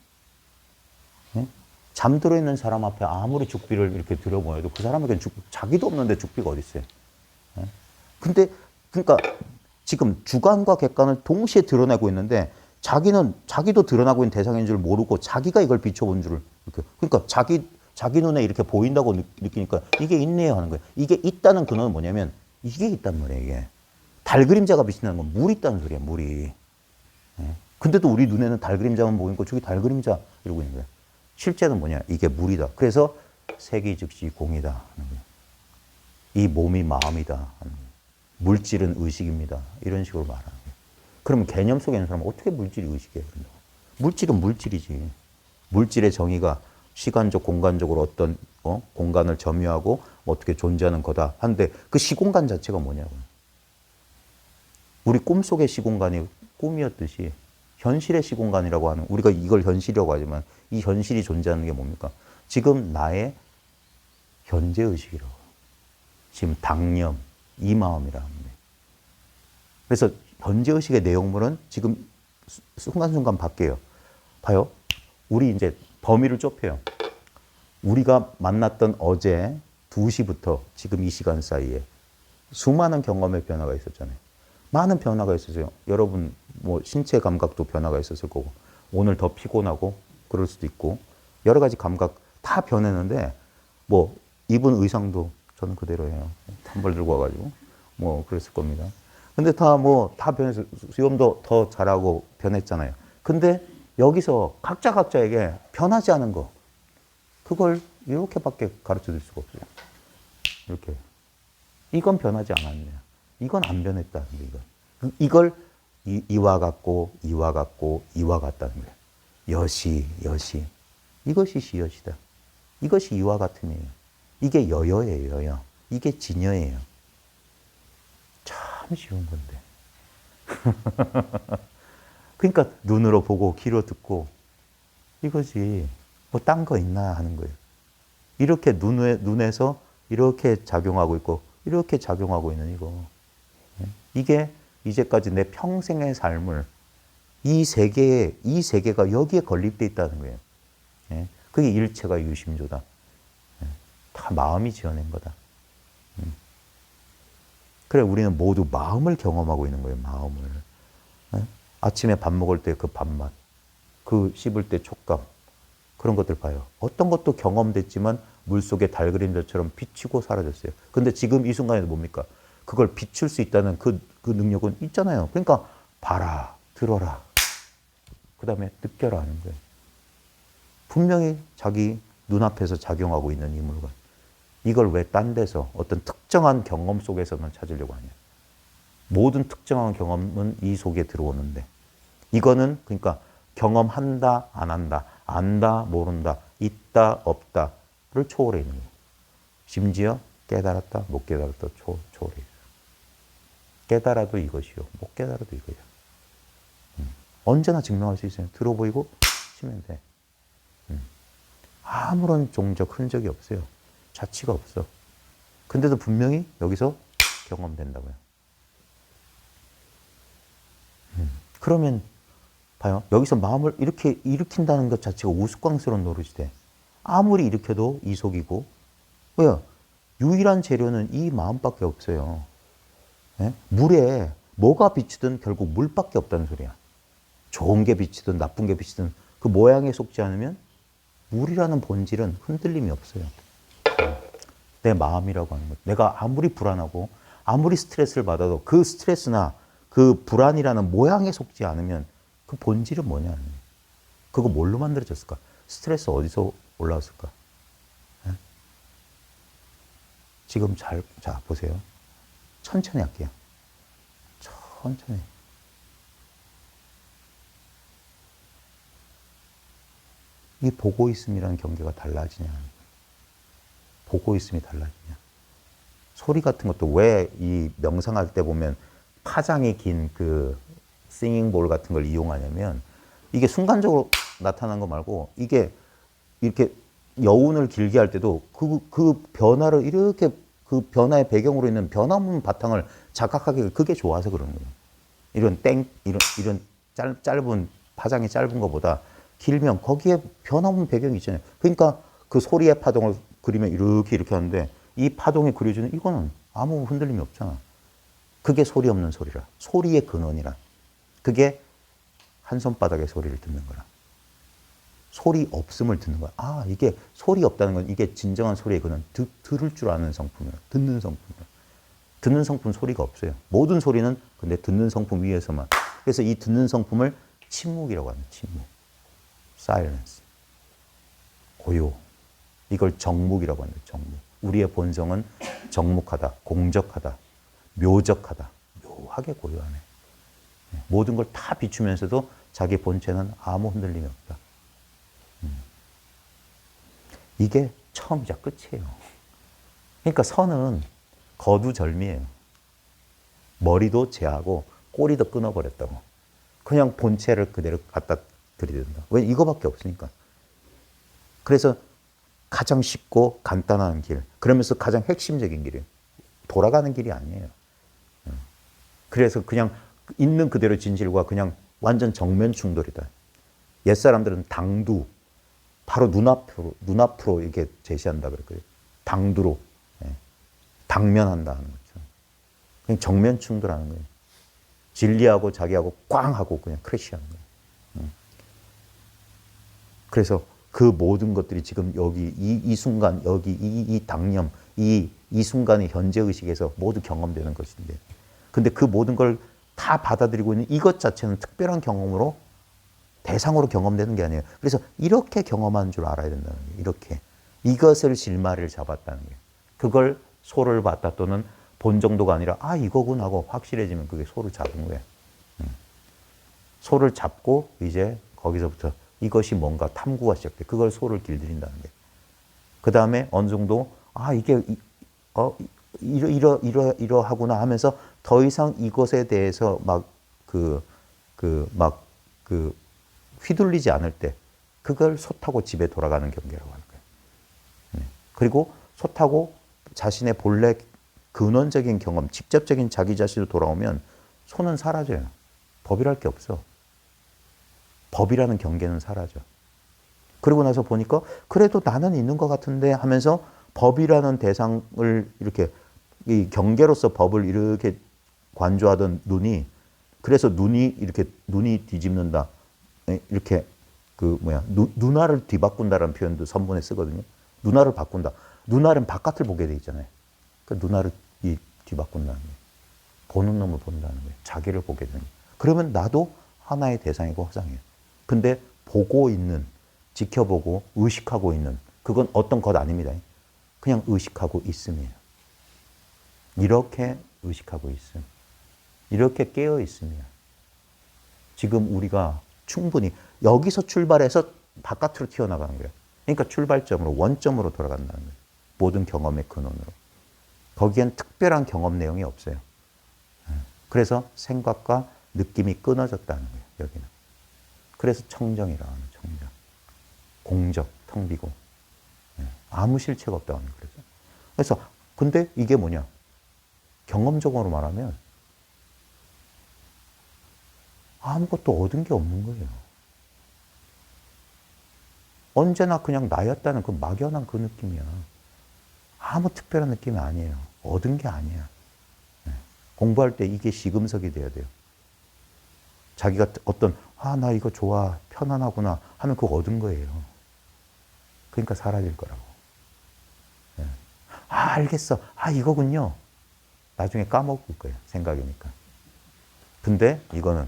잠들어 있는 사람 앞에 아무리 죽비를 이렇게 들어보여도 그 사람에게는 자기도 없는데 죽비가 어디 있어요. 근데 그러니까 지금 주관과 객관을 동시에 드러내고 있는데 자기도 드러나고 있는 대상인 줄 모르고 자기가 이걸 비춰본 줄 그러니까 자기 눈에 이렇게 보인다고 느끼니까 이게 있네요 하는 거예요. 이게 있다는 근원은 뭐냐면 이게 있단 말이에요. 이게. 달 그림자가 비친다는 건 물이 있다는 소리야. 물이. 예. 근데도 우리 눈에는 달 그림자만 보이고 저기 달 그림자 이러고 있는 거예요. 실제는 뭐냐? 이게 물이다. 그래서 색이 즉시 공이다 하는 거예요. 이 몸이 마음이다 하는 거예요. 물질은 의식입니다. 이런 식으로 말하는 거예요. 그러면 개념 속에 있는 사람은 어떻게 물질이 의식이에요? 물질은 물질이지. 물질의 정의가 시간적, 공간적으로 어떤 공간을 점유하고 어떻게 존재하는 거다 하는데 그 시공간 자체가 뭐냐고요. 우리 꿈속의 시공간이 꿈이었듯이 현실의 시공간이라고 하는, 우리가 이걸 현실이라고 하지만 이 현실이 존재하는 게 뭡니까? 지금 나의 현재의식이라고. 지금 당념, 이 마음이라 합니다. 그래서 현재의식의 내용물은 지금 순간순간 바뀌어요. 봐요. 우리 이제 범위를 좁혀요. 우리가 만났던 어제 2시부터 지금 이 시간 사이에 수많은 경험의 변화가 있었잖아요. 많은 변화가 있었어요. 여러분 뭐 신체 감각도 변화가 있었을 거고 오늘 더 피곤하고 그럴 수도 있고 여러 가지 감각 다 변했는데 뭐 입은 의상도 저는 그대로예요. 단벌 들고 와가지고 뭐 그랬을 겁니다. 근데 다 변해서 수염도 더 잘하고 변했잖아요. 근데 여기서 각자에게 변하지 않은 거 그걸 이렇게밖에 가르쳐 줄 수가 없어요. 이렇게. 이건 변하지 않았네요. 이건 안 변했다는 거예요. 이걸 이와 같고 이와 같고 이와 같다는 거예요. 여시. 이것이 시여시다. 이것이 이와 같음이에요. 이게 여여예요. 여여. 이게 진여예요. 참 쉬운 건데. 그러니까 눈으로 보고 귀로 듣고 이거지. 뭐 딴 거 있나 하는 거예요. 이렇게 눈에서 이렇게 작용하고 있고 이렇게 작용하고 있는 이거. 이게 이제까지 내 평생의 삶을 이 세계가 여기에 건립되어 있다는 거예요. 그게 일체가 유심조다. 다 마음이 지어낸 거다. 그래 우리는 모두 마음을 경험하고 있는 거예요. 마음을. 아침에 밥 먹을 때 그 밥맛, 그 씹을 때 촉감 그런 것들 봐요. 어떤 것도 경험됐지만 물속에 달 그림자처럼 비치고 사라졌어요. 근데 지금 이 순간에도 뭡니까? 그걸 비출 수 있다는 그 능력은 있잖아요. 그러니까 봐라, 들어라, 그 다음에 느껴라 하는 거예요. 분명히 자기 눈앞에서 작용하고 있는 이 물건. 이걸 왜 딴 데서 어떤 특정한 경험 속에서만 찾으려고 하냐. 모든 특정한 경험은 이 속에 들어오는데 이거는 그러니까 경험한다, 안 한다, 안다, 모른다, 있다, 없다를 초월해 있는 거예요. 심지어 깨달았다, 못 깨달았다 초월해 있어요. 깨달아도 이것이요, 못 깨달아도 이거야. 언제나 증명할 수 있어요. 들어 보이고 치면 돼. 아무런 종적 흔적이 없어요. 자취가 없어. 근데도 분명히 여기서 경험된다고요. 그러면 봐요. 여기서 마음을 이렇게 일으킨다는 것 자체가 우스꽝스러운 노릇이 돼. 아무리 일으켜도 이속이고. 왜요? 유일한 재료는 이 마음밖에 없어요. 네? 물에 뭐가 비치든 결국 물밖에 없다는 소리야. 좋은 게 비치든 나쁜 게 비치든 그 모양에 속지 않으면 물이라는 본질은 흔들림이 없어요. 내 마음이라고 하는 것. 내가 아무리 불안하고 아무리 스트레스를 받아도 그 스트레스나 그 불안이라는 모양에 속지 않으면 그 본질은 뭐냐. 그거 뭘로 만들어졌을까? 스트레스 어디서 올라왔을까? 네? 지금 자, 보세요. 천천히 할게요. 천천히. 이 보고 있음이라는 경계가 달라지냐. 보고 있음이 달라지냐. 소리 같은 것도 왜 이 명상할 때 보면 파장이 긴 그 싱잉볼 같은 걸 이용하냐면 이게 순간적으로 나타난 거 말고 이게 이렇게 여운을 길게 할 때도 그 변화를 이렇게 그 변화의 배경으로 있는 변화문 바탕을 자각하게 그게 좋아서 그러는 거예요. 이런 짧은 파장이 짧은 것보다 길면 거기에 변화문 배경이 있잖아요. 그러니까 그 소리의 파동을 그리면 이렇게 하는데 이 파동이 그려지는 이거는 아무 흔들림이 없잖아. 그게 소리 없는 소리라. 소리의 근원이라. 그게 한 손바닥의 소리를 듣는 거라. 소리 없음을 듣는 거야. 아, 이게 소리 없다는 건 이게 진정한 소리에 그는 들을 줄 아는 성품이에요. 듣는 성품이에요. 듣는 성품 소리가 없어요. 모든 소리는 근데 듣는 성품 위에서만. 그래서 이 듣는 성품을 침묵이라고 합니다. 침묵. silence. 고요. 이걸 정묵이라고 합니다. 정묵. 우리의 본성은 정묵하다, 공적하다, 묘적하다. 묘하게 고요하네. 모든 걸 다 비추면서도 자기 본체는 아무 흔들림이 없다. 이게 처음이자 끝이에요. 그러니까 선은 거두절미예요. 머리도 제하고 꼬리도 끊어버렸다고. 그냥 본체를 그대로 갖다 들이댄다. 왜? 이거밖에 없으니까. 그래서 가장 쉽고 간단한 길, 그러면서 가장 핵심적인 길이에요. 돌아가는 길이 아니에요. 그래서 그냥 있는 그대로 진실과 그냥 완전 정면 충돌이다. 옛사람들은 당두, 바로 눈앞으로 이렇게 제시한다 그랬거든요. 당두로. 예. 당면한다는 거죠. 그냥 정면 충돌하는 거예요. 진리하고 자기하고 꽝 하고 그냥 크래시하는 거예요. 그래서 그 모든 것들이 지금 여기 이 순간, 여기 이 당념, 이 순간의 현재의식에서 모두 경험되는 것인데, 근데 그 모든 걸 다 받아들이고 있는 이것 자체는 특별한 경험으로 대상으로 경험되는 게 아니에요. 그래서 이렇게 경험한 줄 알아야 된다는 거예요. 이렇게. 이것을 실마리를 잡았다는 거예요. 그걸 소를 봤다 또는 본 정도가 아니라 아 이거군 하고 확실해지면 그게 소를 잡은 거예요. 소를 잡고 이제 거기서부터 이것이 뭔가 탐구가 시작돼. 그걸 소를 길들인다는 거예요. 그 다음에 어느 정도 아 이게 이러하구나 하면서 더 이상 이것에 대해서 휘둘리지 않을 때 그걸 소 타고 집에 돌아가는 경계라고 하는 거예요. 그리고 소 타고 자신의 본래 근원적인 경험, 직접적인 자기 자신으로 돌아오면 소는 사라져요. 법이랄 게 없어. 법이라는 경계는 사라져. 그러고 나서 보니까 그래도 나는 있는 것 같은데 하면서 법이라는 대상을 이렇게 이 경계로서 법을 이렇게 관조하던 눈이 그래서 눈이 뒤집는다. 이렇게 눈알을 뒤바꾼다라는 표현도 선본에 쓰거든요. 눈알을 바꾼다. 눈알은 바깥을 보게 돼 있잖아요. 그 눈알을 뒤바꾼다는 거예요. 보는 놈을 본다는 거예요. 자기를 보게 되는 거예요. 그러면 나도 하나의 대상이고 허상이에요. 근데 보고 있는, 지켜보고 의식하고 있는 그건 어떤 것 아닙니다. 그냥 의식하고 있음이에요. 이렇게 의식하고 있음. 이렇게 깨어 있음이에요. 지금 우리가 충분히 여기서 출발해서 바깥으로 튀어나가는 거예요. 그러니까 출발점으로, 원점으로 돌아간다는 거예요. 모든 경험의 근원으로. 거기엔 특별한 경험 내용이 없어요. 그래서 생각과 느낌이 끊어졌다는 거예요. 여기는. 그래서 청정이라고 하는 청정. 공적, 텅 비고. 아무 실체가 없다고 하는 거예요. 그래서 근데 이게 뭐냐? 경험적으로 말하면 아무것도 얻은 게 없는 거예요. 언제나 그냥 나였다는 그 막연한 그 느낌이야. 아무 특별한 느낌이 아니에요. 얻은 게 아니야. 공부할 때 이게 시금석이 돼야 돼요. 자기가 어떤 나 이거 좋아, 편안하구나 하면 그거 얻은 거예요. 그러니까 사라질 거라고. 알겠어. 이거군요. 나중에 까먹을 거예요. 생각이니까. 근데 이거는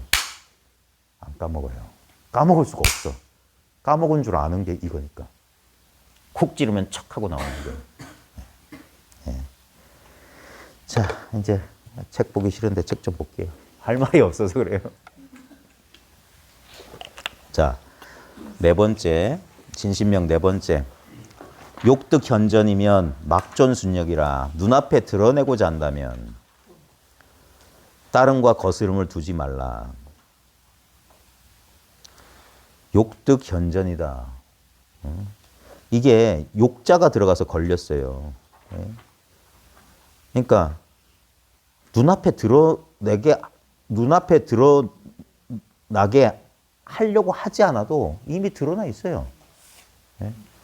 안 까먹어요. 까먹을 수가 없어. 까먹은 줄 아는 게 이거니까. 쿡 찌르면 척 하고 나오는 거예요. 자, 이제 책 보기 싫은데 책 좀 볼게요. 할 말이 없어서 그래요. 자, 네 번째. 진신명 네 번째. 욕득 현전이면 막존순력이라 눈앞에 드러내고자 한다면 따름과 거스름을 두지 말라. 욕득 현전이다. 이게 욕자가 들어가서 걸렸어요. 그러니까 눈앞에 드러나게 하려고 하지 않아도 이미 드러나 있어요.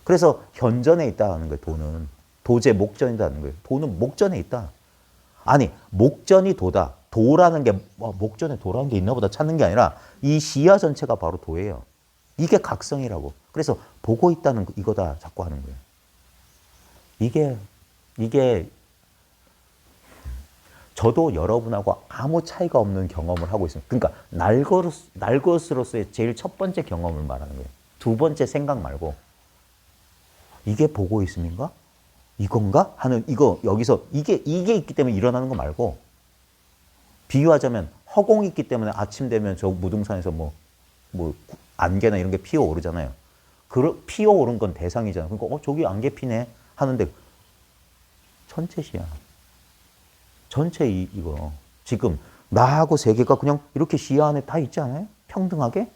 그래서 현전에 있다는 거예요. 돈은. 도제 목전이라는 거예요. 돈은 목전에 있다. 아니 목전이 도다. 도라는 게 목전에 도라는 게 있나 보다 찾는 게 아니라 이 시야 전체가 바로 도예요. 이게 각성이라고. 그래서 보고 있다는 이거다 자꾸 하는 거예요. 이게 저도 여러분하고 아무 차이가 없는 경험을 하고 있습니다. 그러니까 날 것으로서의 제일 첫 번째 경험을 말하는 거예요. 두 번째 생각 말고 이게 보고 있음인가? 이건가? 하는 이거 여기서 이게 있기 때문에 일어나는 거 말고 비유하자면 허공이 있기 때문에 아침 되면 저 무등산에서 뭐 안개나 이런 게 피어오르잖아요. 피어오른 건 대상이잖아요. 그러니까 저기 안개 피네 하는데 전체시야. 전체 이거 지금 나하고 세계가 그냥 이렇게 시야 안에 다 있지 않아요? 평등하게?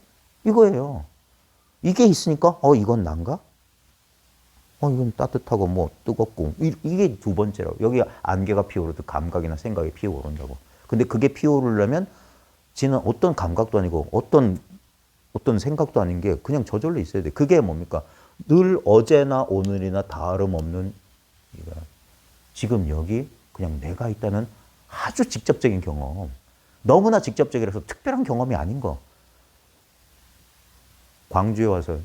이거예요. 이게 있으니까 이건 난가? 이건 따뜻하고 뭐 뜨겁고 이게 두 번째라고. 여기 안개가 피어오르듯 감각이나 생각이 피어오른다고. 근데 그게 피어오르려면 지는 어떤 감각도 아니고 어떤 생각도 아닌 게 그냥 저절로 있어야 돼. 그게 뭡니까? 늘 어제나 오늘이나 다름없는 지금 여기 그냥 내가 있다는 아주 직접적인 경험. 너무나 직접적이라서 특별한 경험이 아닌 거. 광주에 와서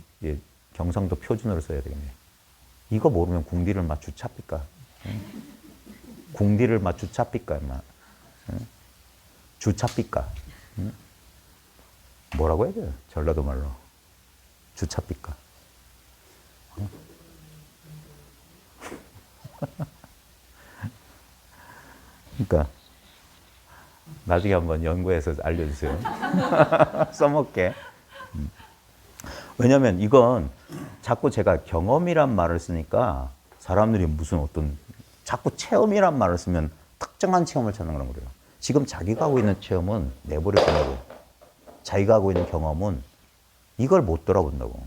경상도 표준어를 써야 되겠네. 이거 모르면 궁디를 맞추 차삐까? 응? 궁디를 맞추 차삐까? 응? 주차삐까? 응? 뭐라고 해야 돼요? 전라도 말로. 주차삐까? 응? 그러니까 나중에 한번 연구해서 알려주세요. 써먹게. 왜냐면 이건 자꾸 제가 경험이란 말을 쓰니까 사람들이 무슨 어떤 자꾸 체험이란 말을 쓰면 특정한 체험을 찾는 거란 그래요. 지금 자기가 하고 있는 체험은 내버려 두고 자기가 하고 있는 경험은 이걸 못 돌아본다고.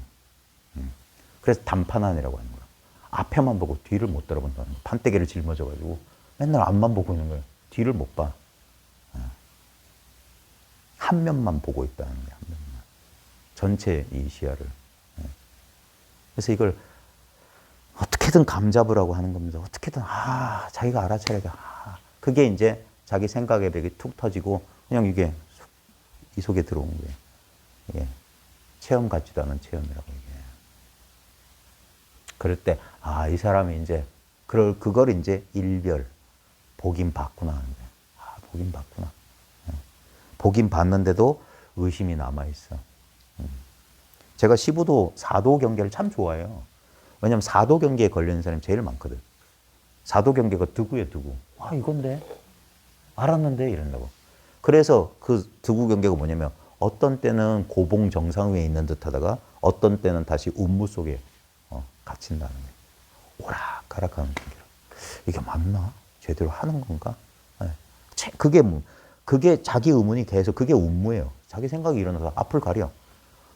그래서 단판안이라고 하는 거예요. 앞에만 보고 뒤를 못 돌아본다는 거예요. 판때기를 짊어져가지고 맨날 앞만 보고 있는 거예요. 뒤를 못 봐. 한 면만 보고 있다는 거예요. 한 면만. 전체 이 시야를. 그래서 이걸 어떻게든 감잡으라고 하는 겁니다. 어떻게든 자기가 알아차려야 돼. 그게 이제 자기 생각에 되게 툭 터지고 그냥 이게 이 속에 들어온 거예요. 이게 체험 같지도 않은 체험이라고 이게. 그럴 때 이 사람이 이제 그걸 이제 일별 보긴 봤구나 하는 거예요. 보긴 봤구나. 보긴 봤는데도 의심이 남아 있어. 제가 15도 4도 경계를 참 좋아해요. 왜냐면 4도 경계에 걸리는 사람이 제일 많거든. 4도 경계가 드구에 드구. 이건데 알았는데 이런다고. 그래서 그 드구 경계가 뭐냐면 어떤 때는 고봉 정상 위에 있는 듯 하다가 어떤 때는 다시 운무 속에 갇힌다는 거예요. 오락가락하는 경계로. 이게 맞나? 제대로 하는 건가? 그게 자기 의문이 계속 그게 운무예요. 자기 생각이 일어나서 앞을 가려.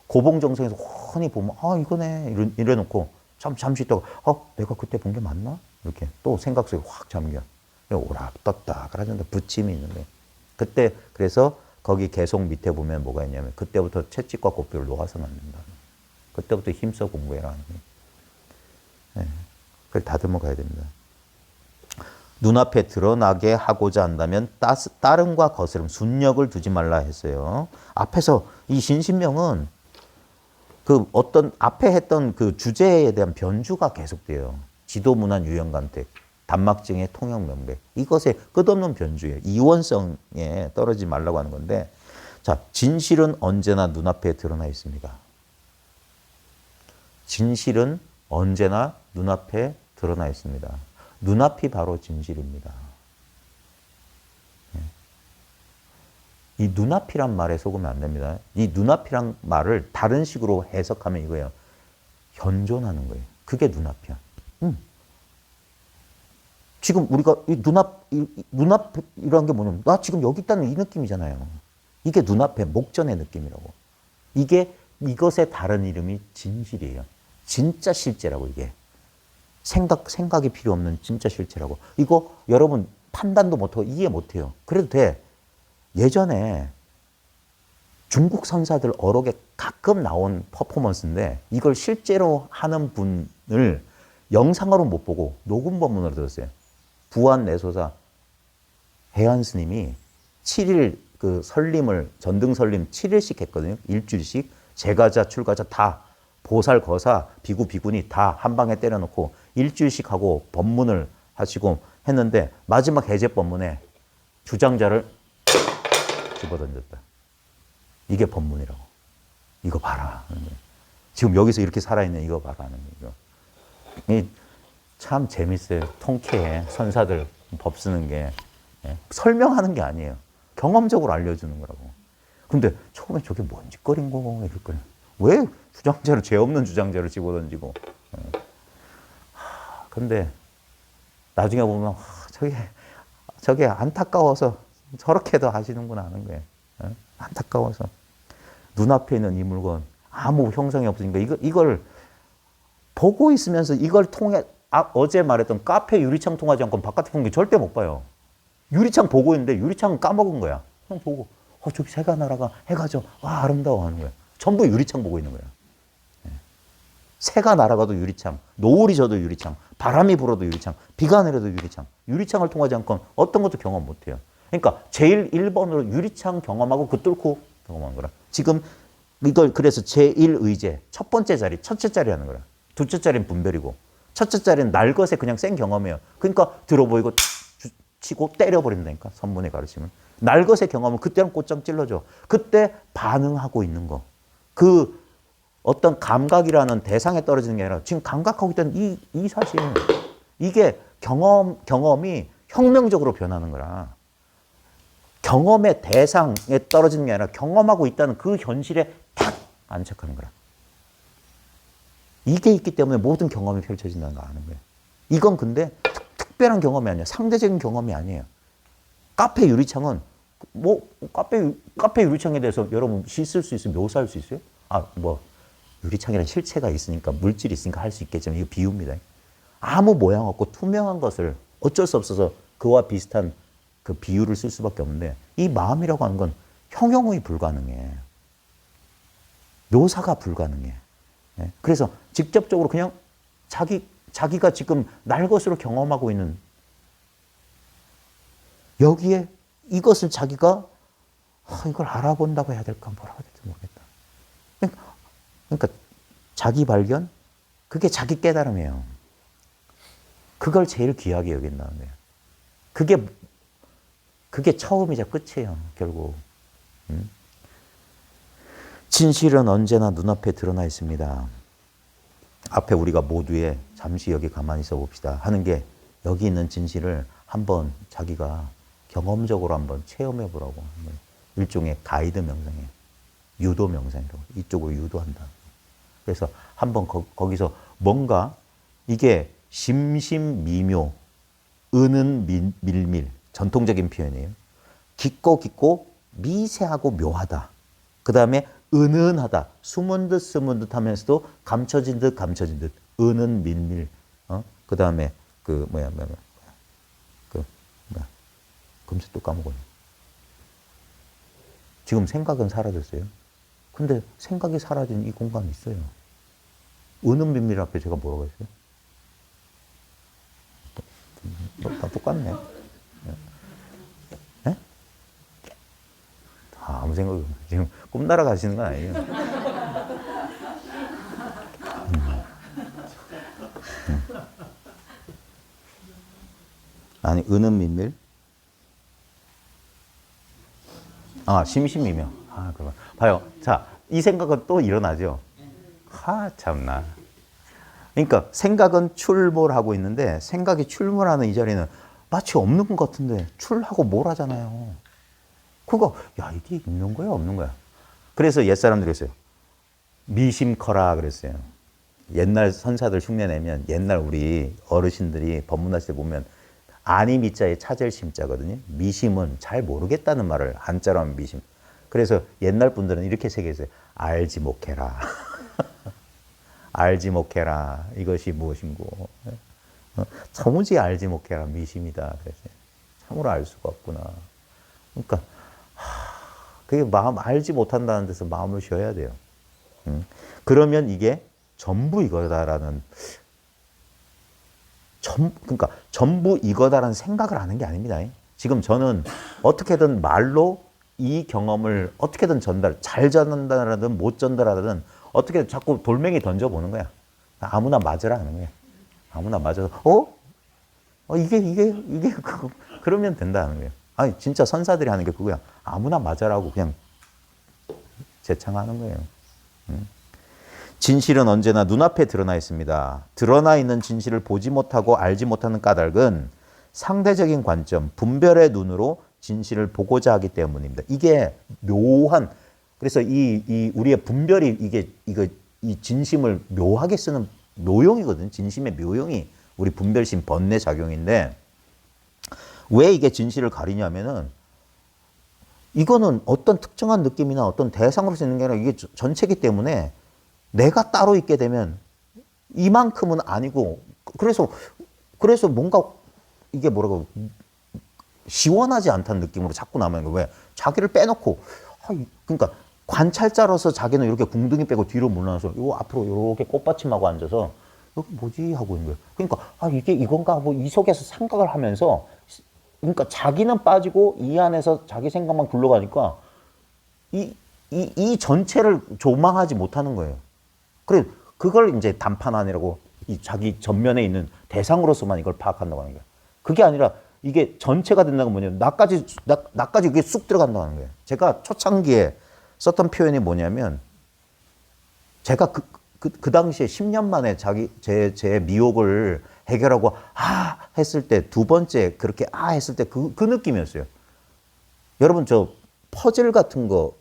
고봉 정상에서 훤히 보면 이거네 이래놓고 잠시 있다가 내가 그때 본 게 맞나? 이렇게 또 생각 속에 확 잠겨. 오락 떴다 그러는데 부침이 있는데 그때 그래서 거기 계속 밑에 보면 뭐가 있냐면 그때부터 채찍과 고삐를 놓아서는 안 된다. 그때부터 힘써 공부해라 하는 거예요. 그걸 다듬어 가야 됩니다. 눈앞에 드러나게 하고자 한다면 따름과 거스름, 순력을 두지 말라 했어요. 앞에서 이 신신명은 그 어떤 앞에 했던 그 주제에 대한 변주가 계속돼요. 지도문안 유형간택, 단막증의 통형명백. 이것에 끝없는 변주예요. 이원성에 떨어지지 말라고 하는 건데, 자, 진실은 언제나 눈앞에 드러나 있습니다. 진실은 언제나 눈앞에 드러나 있습니다. 눈앞이 바로 진실입니다. 이 눈앞이란 말에 속으면 안 됩니다. 이 눈앞이란 말을 다른 식으로 해석하면 이거예요. 현존하는 거예요. 그게 눈앞이야. 지금 우리가 이 눈앞이라는 게 뭐냐면 나 지금 여기 있다는 이 느낌이잖아요. 이게 눈앞의 목전의 느낌이라고. 이것의 다른 이름이 진실이에요. 진짜 실제라고 이게. 생각이 필요 없는 진짜 실체라고. 이거 여러분 판단도 못하고 이해 못해요. 그래도 돼. 예전에 중국 선사들 어록에 가끔 나온 퍼포먼스인데 이걸 실제로 하는 분을 영상으로 못 보고 녹음 본문으로 들었어요. 부안내소사 해안 스님이 7일 그 설림을 전등 설림 7일씩 했거든요. 일주일씩 제가자, 출가자 다 보살, 거사, 비구, 비구니 다 한 방에 때려놓고 일주일씩 하고 법문을 하시고 했는데 마지막 해제 법문에 주장자를 집어던졌다. 이게 법문이라고. 이거 봐라. 지금 여기서 이렇게 살아있는 이거 봐라. 참 재밌어요. 통쾌해. 선사들 법 쓰는 게. 설명하는 게 아니에요. 경험적으로 알려주는 거라고. 근데 처음에 저게 뭔 짓거린 거 이럴 거예요. 왜 주장자를, 죄 없는 주장자를 집어던지고. 근데 나중에 보면 저게 안타까워서 저렇게도 하시는구나 하는 거예요. 안타까워서. 눈앞에 있는 이 물건 아무 형성이 없으니까 이걸 보고 있으면서 이걸 통해 어제 말했던 카페 유리창 통하지 않고 바깥에 풍경 절대 못 봐요. 유리창 보고 있는데 유리창은 까먹은 거야. 그냥 보고 저기 새가 날아가 해가 져. 와 아름다워 하는 거야. 전부 유리창 보고 있는 거야. 새가 날아가도 유리창, 노을이 져도 유리창, 바람이 불어도 유리창, 비가 내려도 유리창. 유리창을 통하지 않고 어떤 것도 경험 못 해요. 그러니까 제일 1번으로 유리창 경험하고 그 뚫고 경험한 거라. 지금 이걸 그래서 제1의제 첫 번째 자리, 첫째 자리 하는 거라. 둘째 자리는 분별이고 첫째 자리는 날 것에 그냥 생 경험이에요. 그러니까 들어 보이고 치고 때려버린다니까. 선문의 가르침은. 날 것의 경험은 그때는 곧장 찔러줘. 그때 반응하고 있는 거. 그 어떤 감각이라는 대상에 떨어지는 게 아니라 지금 감각하고 있다는 이 사실. 이게 경험이 혁명적으로 변하는 거라. 경험의 대상에 떨어지는 게 아니라 경험하고 있다는 그 현실에 탁 안착하는 거라. 이게 있기 때문에 모든 경험이 펼쳐진다는 거 아는 거예요. 이건 근데 특별한 경험이 아니에요. 상대적인 경험이 아니에요. 카페 유리창은 카페 유리창에 대해서 여러분 씻을 수 있어요? 묘사할 수 있어요? 유리창이라는 실체가 있으니까 물질이 있으니까 할 수 있겠지만 이거 비유입니다. 아무 모양 없고 투명한 것을 어쩔 수 없어서 그와 비슷한 그 비유를 쓸 수밖에 없는데 이 마음이라고 하는 건 형용이 불가능해. 묘사가 불가능해. 그래서 직접적으로 그냥 자기가 지금 날 것으로 경험하고 있는 여기에 이것을 자기가 이걸 알아본다고 해야 될까 뭐라고 해야 될지 모르겠다. 그러니까 자기 발견 그게 자기 깨달음이에요. 그걸 제일 귀하게 여긴다는 거예요. 그게 처음이자 끝이에요. 결국. 진실은 언제나 눈앞에 드러나 있습니다. 앞에 우리가 모두에 잠시 여기 가만히 있어 봅시다 하는 게 여기 있는 진실을 한번 자기가 경험적으로 한번 체험해 보라고. 일종의 가이드 명상이에요. 유도 명상이라고. 이쪽으로 유도한다. 그래서 한번 거기서 뭔가 이게 심심미묘, 은은 밀밀, 전통적인 표현이에요. 깊고 미세하고 묘하다. 그 다음에 은은하다. 숨은 듯 스문 듯 하면서도 감춰진 듯 은은 밀밀. 그 다음에 금세 또 까먹었네. 지금 생각은 사라졌어요. 근데 생각이 사라진 이 공간이 있어요. 은은 밀밀 앞에 제가 뭐라고 했어요? 다 똑같네. 네? 아무 생각이 없어요. 지금 꿈나라 가시는 건 아니에요. 아니, 은은 밀밀? 심심이며. 그만. 봐요. 자, 이 생각은 또 일어나죠. 참나. 그러니까 생각은 출몰하고 있는데 생각이 출몰하는 이 자리는 마치 없는 것 같은데 출하고 몰하잖아요. 이게 있는 거야, 없는 거야? 그래서 옛사람들이 했어요. 미심커라 그랬어요. 옛날 선사들 흉내내면 옛날 우리 어르신들이 법문하실 때 보면 아니 미자에 차절 심자거든요. 미심은 잘 모르겠다는 말을 한자로 하면 미심. 그래서 옛날 분들은 이렇게 새겼어요. 알지 못해라. 알지 못해라. 이것이 무엇인고. 참으지 알지 못해라. 미심이다. 그랬어요. 참으로 알 수가 없구나. 그러니까 그게 마음 알지 못한다는 데서 마음을 쉬어야 돼요. 그러면 이게 전부 이거다라는 그러니까 전부 이거다라는 생각을 하는 게 아닙니다. 지금 저는 어떻게든 말로 이 경험을 어떻게든 잘 전달하든 못 전달하든 어떻게 자꾸 돌멩이 던져보는 거야. 아무나 맞으라 하는 거야. 아무나 맞아서, 이게, 그러면 된다는 거예요. 아니, 진짜 선사들이 하는 게 그거야. 아무나 맞아라고 그냥 제창하는 거예요. 진실은 언제나 눈앞에 드러나 있습니다. 드러나 있는 진실을 보지 못하고 알지 못하는 까닭은 상대적인 관점, 분별의 눈으로 진실을 보고자 하기 때문입니다. 이게 묘한, 그래서 우리의 분별이 이 진심을 묘하게 쓰는 묘용이거든. 진심의 묘용이 우리 분별심 번뇌 작용인데, 왜 이게 진실을 가리냐면은 이거는 어떤 특정한 느낌이나 어떤 대상으로서 있는 게 아니라 이게 전체이기 때문에 내가 따로 있게 되면 이만큼은 아니고, 그래서 뭔가 이게 뭐라고 시원하지 않다는 느낌으로 자꾸 남는 거예요. 왜? 자기를 빼놓고, 그러니까 관찰자로서 자기는 이렇게 궁둥이 빼고 뒤로 물러나서 요 앞으로 이렇게 꽃받침하고 앉아서 여기 뭐지 하고 있는 거예요. 그러니까 이게 이건가 하고 이 속에서 생각을 하면서, 그러니까 자기는 빠지고 이 안에서 자기 생각만 굴러가니까 이 전체를 조망하지 못하는 거예요. 그래, 그걸 이제 단판안이라고, 이 자기 전면에 있는 대상으로서만 이걸 파악한다고 하는 거예요. 그게 아니라 이게 전체가 된다는 건 뭐냐면 나까지 이게 쑥 들어간다는 거예요. 제가 초창기에 썼던 표현이 뭐냐면, 제가 그 당시에 10년 만에 제 미혹을 해결하고 했을 때, 두 번째 그렇게 했을 때 그 느낌이었어요. 여러분, 저 퍼즐 같은 거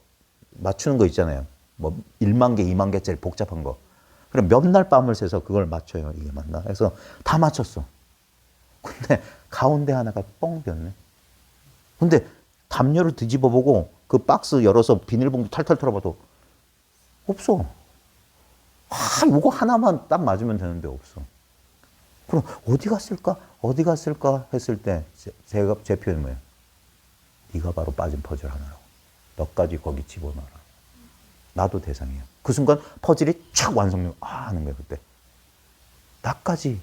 맞추는 거 있잖아요. 뭐 1만 개, 2만 개짜리 복잡한 거. 그럼 몇 날 밤을 새서 그걸 맞춰요. 이게 맞나? 그래서 다 맞췄어. 근데 가운데 하나가 뻥 비었네. 근데 담요를 뒤집어 보고 그 박스 열어서 비닐봉지 탈탈 털어봐도 없어. 이거 하나만 딱 맞으면 되는데 없어. 그럼 어디 갔을까 했을 때 제 표현이 뭐예요? 네가 바로 빠진 퍼즐 하나라고. 너까지 거기 집어넣어라. 나도 대상이야. 그 순간 퍼즐이 촥 완성되고 하는 거예요. 그때 나까지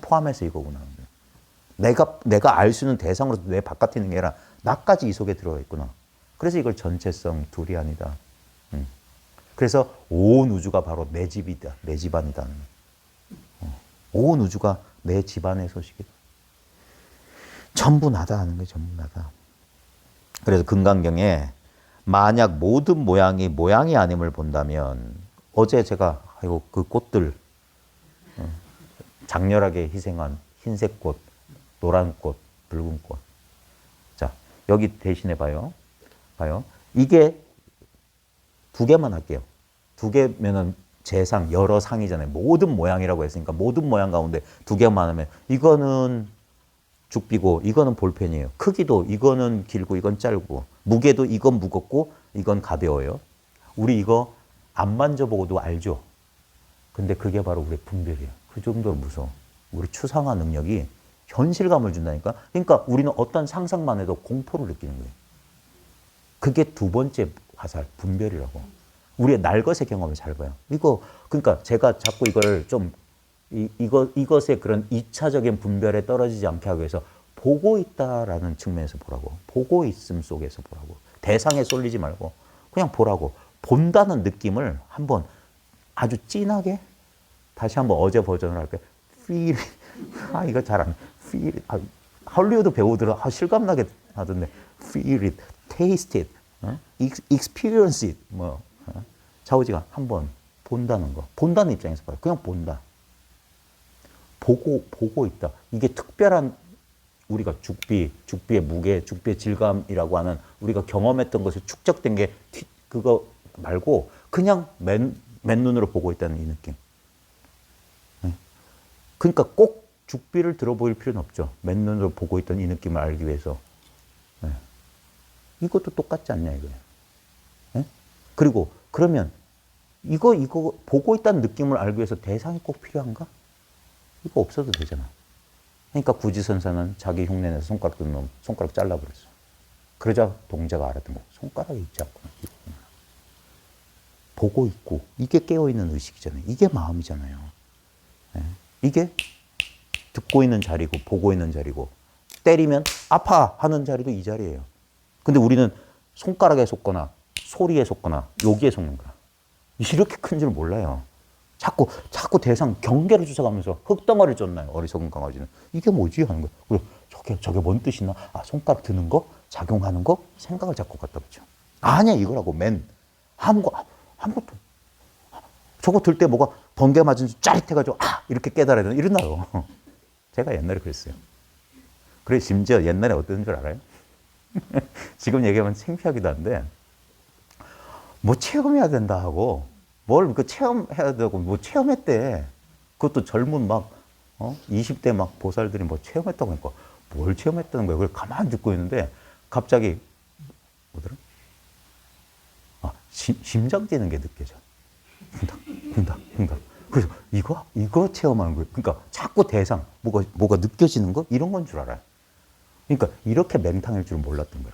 포함해서 이거구나 하는 거예요. 내가 알 수 있는 대상으로서 내 바깥에 있는 게 아니라 나까지 이 속에 들어가 있구나. 그래서 이걸 전체성 둘이 아니다. 그래서 온 우주가 바로 내 집이다, 내 집안이다. 온 우주가 내 집안의 소식이다. 전부 나다 하는 거예요. 전부 나다. 그래서 금강경에 만약 모든 모양이 아님을 본다면, 어제 제가 그 꽃들 장렬하게 희생한 흰색 꽃, 노란 꽃, 붉은 꽃. 자, 여기 대신에 봐요. 이게 두 개만 할게요. 두 개면은 재상, 여러 상이잖아요. 모든 모양이라고 했으니까 모든 모양 가운데 두 개만 하면, 이거는 죽비고 이거는 볼펜이에요. 크기도 이거는 길고 이건 짧고, 무게도 이건 무겁고 이건 가벼워요. 우리 이거 안 만져보고도 알죠. 근데 그게 바로 우리의 분별이에요. 그 정도로 무서워. 우리 추상화 능력이 현실감을 준다니까. 그러니까 우리는 어떤 상상만 해도 공포를 느끼는 거예요. 그게 두 번째 화살, 분별이라고. 우리의 날것의 경험을 잘 봐요. 그러니까 제가 자꾸 이걸 좀 이것의 그런 2차적인 분별에 떨어지지 않게 하기 위해서 보고 있다라는 측면에서 보라고. 보고 있음 속에서 보라고. 대상에 쏠리지 말고 그냥 보라고. 본다는 느낌을 한번 아주 진하게 다시 한번 어제 버전을 할게요. feel it. 이거 잘 안 feel it. 할리우드 배우들은 실감나게 하던데 feel it, taste it, experience it. 좌우지간 한번 본다는 거. 본다는 입장에서 봐요. 그냥 본다. 보고 있다. 이게 특별한 우리가 죽비의 무게, 죽비의 질감이라고 하는 우리가 경험했던 것이 축적된 게 그거 말고 그냥 맨눈으로 보고 있다는 이 느낌. 그러니까 꼭 죽비를 들어보일 필요는 없죠. 맨눈으로 보고 있던 이 느낌을 알기 위해서. 이것도 똑같지 않냐 이거예요. 그리고 그러면 이거 보고 있다는 느낌을 알기 위해서 대상이 꼭 필요한가? 이거 없어도 되잖아. 그러니까 구지선사는 자기 흉내내서 손가락 든 놈 손가락 잘라버렸어. 그러자 동자가 알았던 거. 손가락에 있지 않구나. 보고 있고 이게 깨어있는 의식이잖아요. 이게 마음이잖아요. 이게 듣고 있는 자리고 보고 있는 자리고, 때리면 아파 하는 자리도 이 자리예요. 근데 우리는 손가락에 속거나 소리에 속거나 여기에 속는 거야. 이렇게 큰 줄 몰라요. 자꾸 대상 경계를 쫓아가면서 흙덩어리를 쫓나요. 어리석은 강아지는. 이게 뭐지? 하는 거야. 그리고 저게 뭔 뜻이나? 아, 손가락 드는 거? 작용하는 거? 생각을 자꾸 갖다 붙여. 아니야, 이거라고. 아무것도. 저거 들 때 뭐가 번개 맞은 줄 짜릿해가지고, 이렇게 깨달아야 되나? 이러나요. 제가 옛날에 그랬어요. 그래, 심지어 옛날에 어떤 줄 알아요? 지금 얘기하면 창피하기도 한데, 뭐 체험해야 된다 하고, 뭘 그 체험해야 되고, 뭐 체험했대. 그것도 젊은 20대 막 보살들이 뭐 체험했다고 하니까, 뭘 체험했다는 거야. 그걸 가만히 듣고 있는데, 갑자기, 뭐더라? 심장 뛰는 게 느껴져. 쿵닥. 그래서 이거 체험하는 거예요. 그러니까 자꾸 대상, 뭐가 느껴지는 거? 이런 건 줄 알아요. 그러니까 이렇게 맹탕일 줄 몰랐던 거야.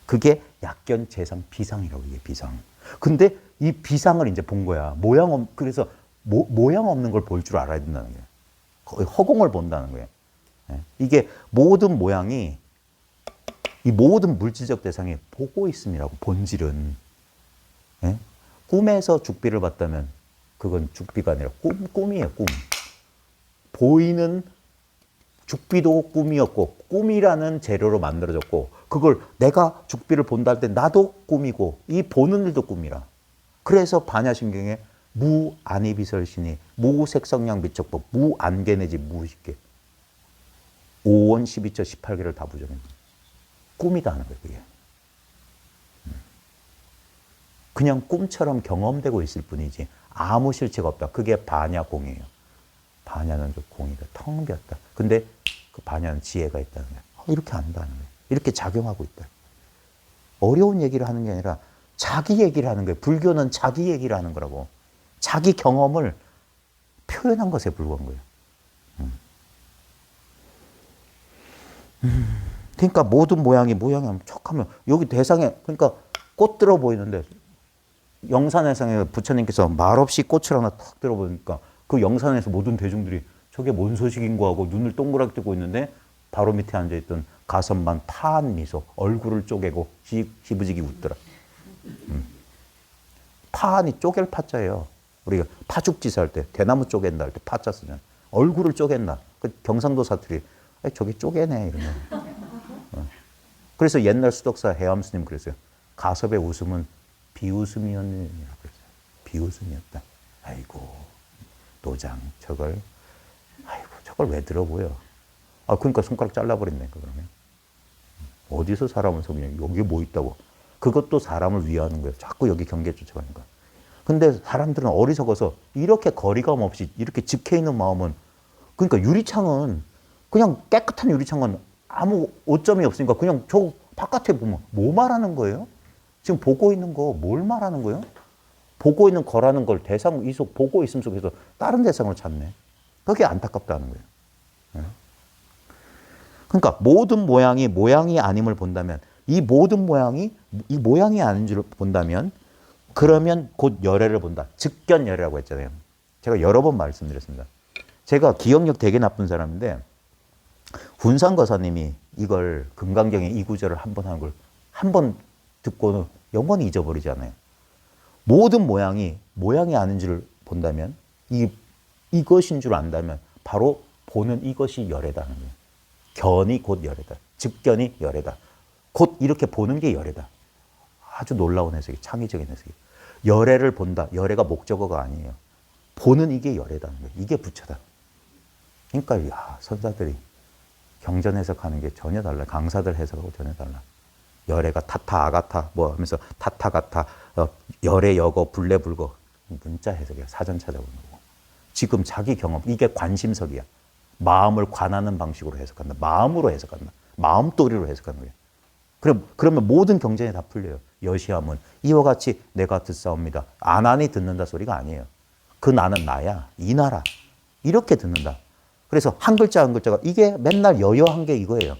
그게 약견, 재상, 비상이라고, 이게 비상. 근데 이 비상을 이제 본 거야. 그래서 모양 없는 걸 볼 줄 알아야 된다는 거예요. 거의 허공을 본다는 거예요. 이게 모든 모양이, 이 모든 물질적 대상이 보고 있음이라고, 본질은. 꿈에서 죽비를 봤다면 그건 죽비가 아니라 꿈이에요, 꿈. 보이는 죽비도 꿈이었고, 꿈이라는 재료로 만들어졌고, 그걸 내가 죽비를 본다 할 때 나도 꿈이고, 이 보는 일도 꿈이라. 그래서 반야심경에 무안이비설신이 무색성량 비척법, 무안개 내지 무식계. 5원 12처 18개를 다 부정해. 꿈이다 하는 거예요, 그게. 그냥 꿈처럼 경험되고 있을 뿐이지 아무 실체가 없다. 그게 반야공이에요. 반야는 좀 공이다. 텅 비었다. 근데 그 반야는 지혜가 있다는 거예요. 이렇게 안다는 거예요. 이렇게 작용하고 있다. 어려운 얘기를 하는 게 아니라 자기 얘기를 하는 거예요. 불교는 자기 얘기를 하는 거라고. 자기 경험을 표현한 것에 불과한 거예요. 그러니까 모든 모양이 척하면 여기 대상에, 그러니까 꽃 들어 보이는데 영산회상에 부처님께서 말없이 꽃을 하나 탁 들어보니까 그 영산에서 모든 대중들이 저게 뭔 소식인고 하고 눈을 동그랗게 뜨고 있는데 바로 밑에 앉아있던 가선만 파한 미소, 얼굴을 쪼개고 희부지기 웃더라. 파한이 쪼갤 파자예요. 우리가 파죽지사 할 때, 대나무 쪼갠다 할 때 파자 쓰잖아요. 얼굴을 쪼갠다. 그 경상도 사투리, 저게 쪼개네 이러면. 그래서 옛날 수덕사 해암스님 그랬어요. 가섭의 웃음은 비웃음이었느냐고 그랬어요. 비웃음이었다. 아이고, 도장, 저걸 왜 들어보여? 그러니까 손가락 잘라버렸네, 그러면. 어디서 사람을 속이냐? 여기에 뭐 있다고. 그것도 사람을 위하는 거예요. 자꾸 여기 경계에 쫓아가는 거야. 근데 사람들은 어리석어서 이렇게 거리감 없이 이렇게 직해있는 마음은, 그러니까 유리창은, 그냥 깨끗한 유리창은 아무 오점이 없으니까 그냥 저 바깥에 보면 뭐 말하는 거예요? 지금 보고 있는 거 뭘 말하는 거예요? 보고 있는 거라는 걸 대상, 보고 있음 속에서 다른 대상을 찾네. 그게 안타깝다는 거예요. 그러니까 모든 모양이 아님을 본다면, 이 모든 모양이 아닌 줄 본다면, 그러면 곧 열애를 본다. 즉견열애라고 했잖아요. 제가 여러 번 말씀드렸습니다. 제가 기억력 되게 나쁜 사람인데, 훈상거사님이 이걸 금강경에 이 구절을 한 번 하는 걸 한 번 듣고는 영원히 잊어버리잖아요. 모든 모양이 아닌 줄 본다면, 이것인 줄 안다면 바로 보는 이것이 열애다는 거예요. 견이 곧 열애다. 즉견이 열애다. 곧 이렇게 보는 게 열애다. 아주 놀라운 해석이, 창의적인 해석이. 열애를 본다. 열애가 목적어가 아니에요. 보는 이게 열애다는 거예요. 이게 부처다. 그러니까 선사들이 경전 해석하는 게 전혀 달라. 강사들 해석하고 전혀 달라. 열애가 타타 아가타 뭐 하면서 타타가타, 열애 여거 불레불거, 문자 해석이야. 사전 찾아보는 거고. 지금 자기 경험, 이게 관심석이야. 마음을 관하는 방식으로 해석한다. 마음으로 해석한다. 마음도리로 해석하는 거예요. 그러면 모든 경전이 다 풀려요. 여시함은 이와 같이 내가 듣사옵니다. 아나니 듣는다 소리가 아니에요. 그 나는 나야. 이 나라. 이렇게 듣는다. 그래서 한 글자 한 글자가 이게 맨날 여여한 게 이거예요.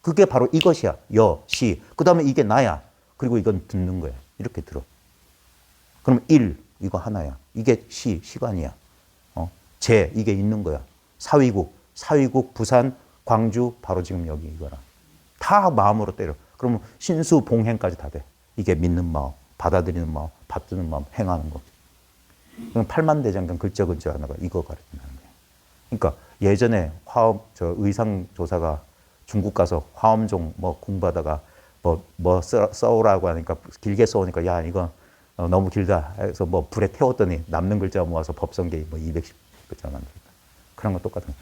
그게 바로 이것이야. 여, 시. 그 다음에 이게 나야. 그리고 이건 듣는 거야. 이렇게 들어. 그럼 일, 이거 하나야. 이게 시간이야. 제, 이게 있는 거야. 사위국, 부산, 광주, 바로 지금 여기 이거라. 다 마음으로 때려. 그러면 신수봉행까지 다 돼. 이게 믿는 마음, 받아들이는 마음, 받드는 마음, 행하는 거. 그럼 팔만대장경 글자 하나가 이거 가르친다는 거예요. 그러니까 예전에 의상 조사가 중국 가서 화엄종 공부하다가 써오라고 하니까 길게 써오니까 야 이거 너무 길다 해서 불에 태웠더니 남는 글자 모아서 법성계에 210글자 만들었다. 그런 거 똑같은 거.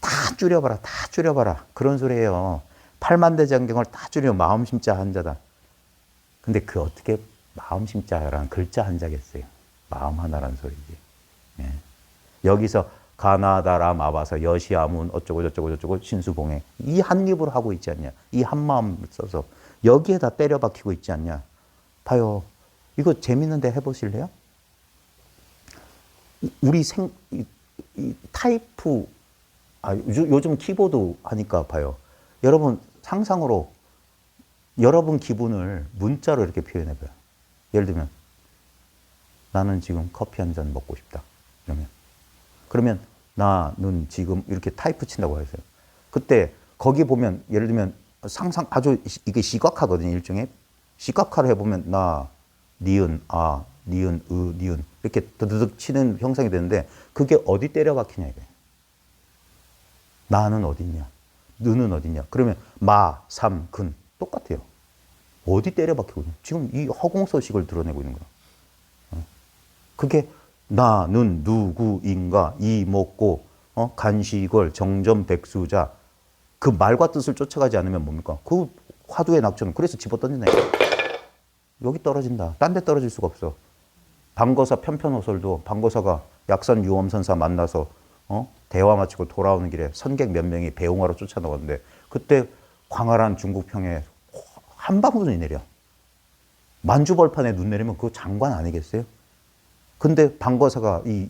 다 줄여봐라, 다 줄여봐라. 그런 소리예요. 팔만대장경을 다 줄이면 마음심자 한자다. 근데 그 어떻게 마음심자라는 글자 한자겠어요. 마음 하나라는 소리지. 예. 여기서 가나다라 마바사 여시아문 어쩌고 저쩌고 신수봉행 이 한 입으로 하고 있지 않냐. 이 한 마음을 써서 여기에다 때려 박히고 있지 않냐. 봐요. 이거 재밌는데 해보실래요? 우리 이 타이프 요즘 키보드 하니까 봐요. 여러분 상상으로 여러분 기분을 문자로 이렇게 표현해봐요. 예를 들면 나는 지금 커피 한 잔 먹고 싶다. 그러면 나는 지금 이렇게 타이프 친다고 하세요. 그때 거기 보면 예를 들면 상상 아주 이게 시각화거든요. 일종의 시각화를 해보면 나, 니은, 아, 니은, 니은 이렇게 드드득 치는 형상이 되는데 그게 어디 때려 박히냐 이거예요. 나는 어딨냐? 너는 어딨냐? 그러면 마, 삼, 근 똑같아요. 어디 때려 박히고 지금 이 허공서식을 드러내고 있는 거야. 그게 나는 누구인가 이목고 간시걸 정점 백수자 그 말과 뜻을 쫓아가지 않으면 뭡니까? 그 화두의 낙천은 그래서 집어던지네. 여기 떨어진다. 딴 데 떨어질 수가 없어. 방거사 편편호설도 방거사가 약산 유엄선사 만나서 대화 마치고 돌아오는 길에 선객 몇 명이 배웅하러 쫓아나왔는데 그때 광활한 중국평에 한 방울이 내려. 만주벌판에 눈 내리면 그거 장관 아니겠어요? 근데 방거사가 이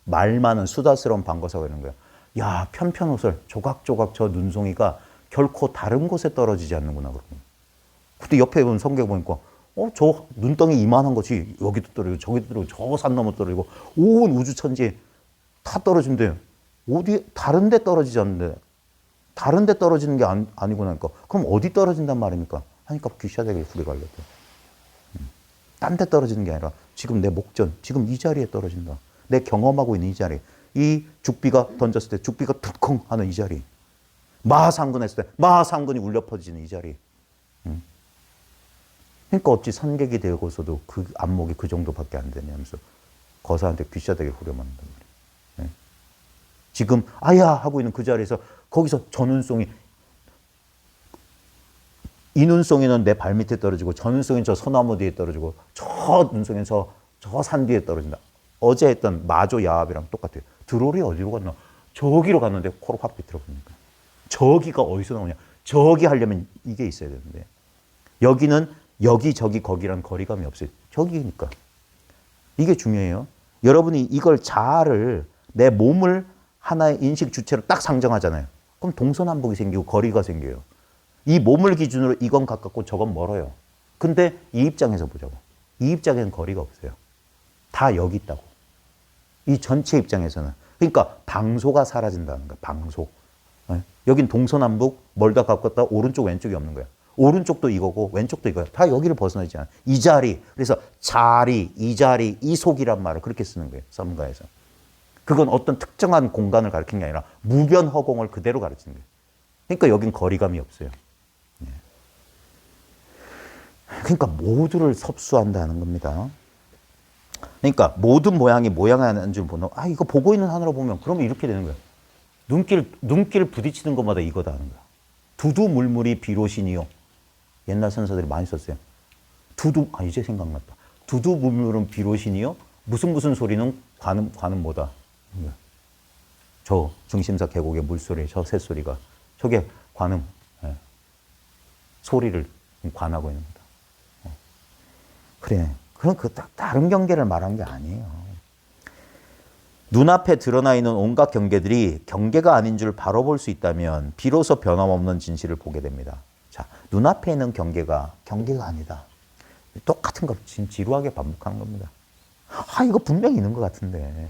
말 많은 수다스러운 방거사가 이런 거야. 야, 편편호설 조각조각 저 눈송이가 결코 다른 곳에 떨어지지 않는구나. 그러고. 그때 옆에 본 성경 보니까 저 눈덩이 이만한 것이 여기도 떨어지고 저기도 떨어지고 저 산 넘어 떨어지고 온 우주천지에 다 떨어진대요. 어디 다른 데 떨어지지 않는데 다른 데 떨어지는 게 아니구나. 하니까 그럼 어디 떨어진단 말입니까? 하니까 귀샤대기 후리 갈렸대. 딴 데 떨어지는 게 아니라 지금 내 목전, 지금 이 자리에 떨어진다. 내 경험하고 있는 이 자리. 이 죽비가 던졌을 때 죽비가 툭쿵 하는 이 자리. 마하상근 했을 때 마하상근이 울려 퍼지는 이 자리. 그러니까 어찌 선객이 되고서도 그 안목이 그 정도밖에 안 되냐면서 거사한테 귀샤대기 후려맞는단 말이에요. 지금 아야 하고 있는 그 자리에서 거기서 저 눈송이 이 눈송이는 내 발 밑에 떨어지고 저 눈송이는 저 소나무 뒤에 떨어지고 저 눈송이는 저 산 뒤에 떨어진다. 어제 했던 마조 야합이랑 똑같아요. 드롤이 어디로 갔나? 저기로 갔는데 코로 확 비틀어버리니까. 저기가 어디서 나오냐? 저기 하려면 이게 있어야 되는데 여기는 여기 저기 거기란 거리감이 없어요. 저기니까. 이게 중요해요. 여러분이 이걸 자아를 내 몸을 하나의 인식 주체로 딱 상정하잖아요. 그럼 동서남북이 생기고 거리가 생겨요. 이 몸을 기준으로 이건 가깝고 저건 멀어요. 근데 이 입장에서 보자고. 이 입장에는 거리가 없어요. 다 여기 있다고. 이 전체 입장에서는. 그러니까 방소가 사라진다는 거야. 방소. 여긴 동서남북 멀다 가깝다 오른쪽 왼쪽이 없는 거야. 오른쪽도 이거고 왼쪽도 이거야. 다 여기를 벗어나지 않아. 이 자리. 그래서 자리, 이 자리, 이 속이란 말을 그렇게 쓰는 거예요. 썸가에서. 그건 어떤 특정한 공간을 가리키는 게 아니라 무변허공을 그대로 가르치는 거예요. 그러니까 여긴 거리감이 없어요. 그러니까 모두를 섭수한다는 겁니다. 그러니까 모든 모양이 모양이 하는 줄 보는 이거 보고 있는 하나로 보면 그러면 이렇게 되는 거예요. 눈길 부딪히는 것마다 이거다 하는 거야. 두두물물이 비로시니요. 옛날 선사들이 많이 썼어요. 이제 생각났다. 두두물물은 비로시니요. 무슨 소리는 관은 뭐다. 저 중심사 계곡의 물소리, 저 새소리가 저게 관음, 소리를 관하고 있는 거다. 그래. 그럼 다른 경계를 말한 게 아니에요. 눈앞에 드러나 있는 온갖 경계들이 경계가 아닌 줄 바로 볼 수 있다면 비로소 변함없는 진실을 보게 됩니다. 자, 눈앞에 있는 경계가 아니다. 똑같은 거 지금 지루하게 반복하는 겁니다. 이거 분명히 있는 것 같은데.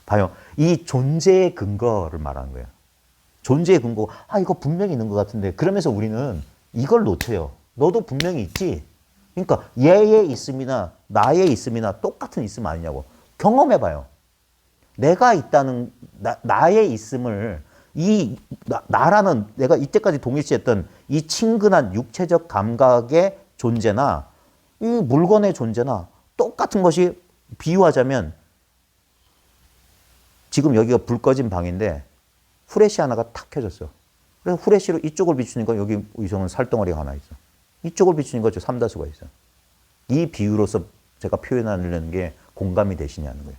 봐요. 이 존재의 근거를 말하는 거예요. 존재의 근거, 이거 분명히 있는 것 같은데. 그러면서 우리는 이걸 놓쳐요. 너도 분명히 있지. 그러니까 얘의 있음이나 나의 있음이나 똑같은 있음 아니냐고. 경험해봐요. 내가 있다는 나의 있음을 나라는 내가 이때까지 동일시했던 이 친근한 육체적 감각의 존재나 이 물건의 존재나 똑같은 것이 비유하자면 지금 여기가 불 꺼진 방인데 후레쉬 하나가 탁 켜졌어. 그래서 후레쉬로 이쪽을 비추니까 여기 의성은 살덩어리가 하나 있어. 이쪽을 비추니까 저 삼다수가 있어. 이 비유로서 제가 표현하려는 게 공감이 되시냐는 거예요.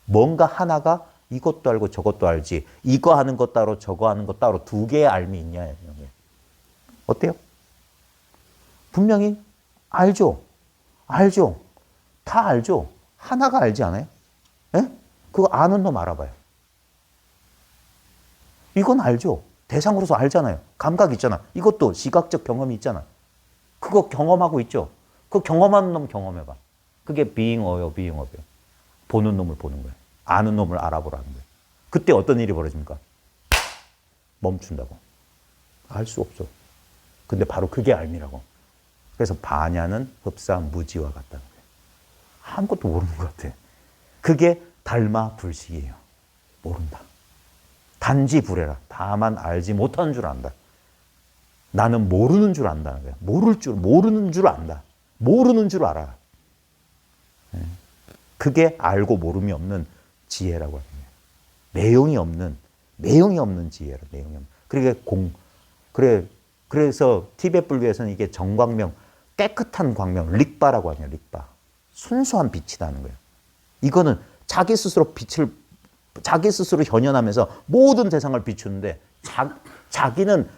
뭔가 하나가 이것도 알고 저것도 알지. 이거 하는 것 따로 저거 하는 것 따로 두 개의 알미 있냐. 어때요? 분명히 알죠. 알죠. 다 알죠. 하나가 알지 않아요? 예? 그거 아는 놈 알아봐요. 이건 알죠. 대상으로서 알잖아요. 감각 있잖아. 이것도 시각적 경험이 있잖아. 그거 경험하고 있죠. 그거 경험하는 놈 경험해봐. 그게 being aware, being aware. 보는 놈을 보는 거예요. 아는 놈을 알아보라는 거예요. 그때 어떤 일이 벌어집니까? 멈춘다고. 알 수 없어. 근데 바로 그게 알미라고. 그래서 반야는 흡사 무지와 같다는 거예요. 아무것도 모르는 것 같아. 그게 달마 불식이에요. 모른다. 단지 불해라. 다만 알지 못하는 줄 안다. 나는 모르는 줄 안다는 거야. 모르는 줄 안다. 모르는 줄 알아. 그게 알고 모름이 없는 지혜라고 하는 거예요. 내용이 없는 지혜라. 내용이 없는. 그래서 티베트 불교에서는 이게 정광명, 깨끗한 광명, 릭바라고 하냐, 릭바. 순수한 빛이라는 거예요. 이거는 자기 스스로 현현하면서 모든 대상을 비추는데 자기는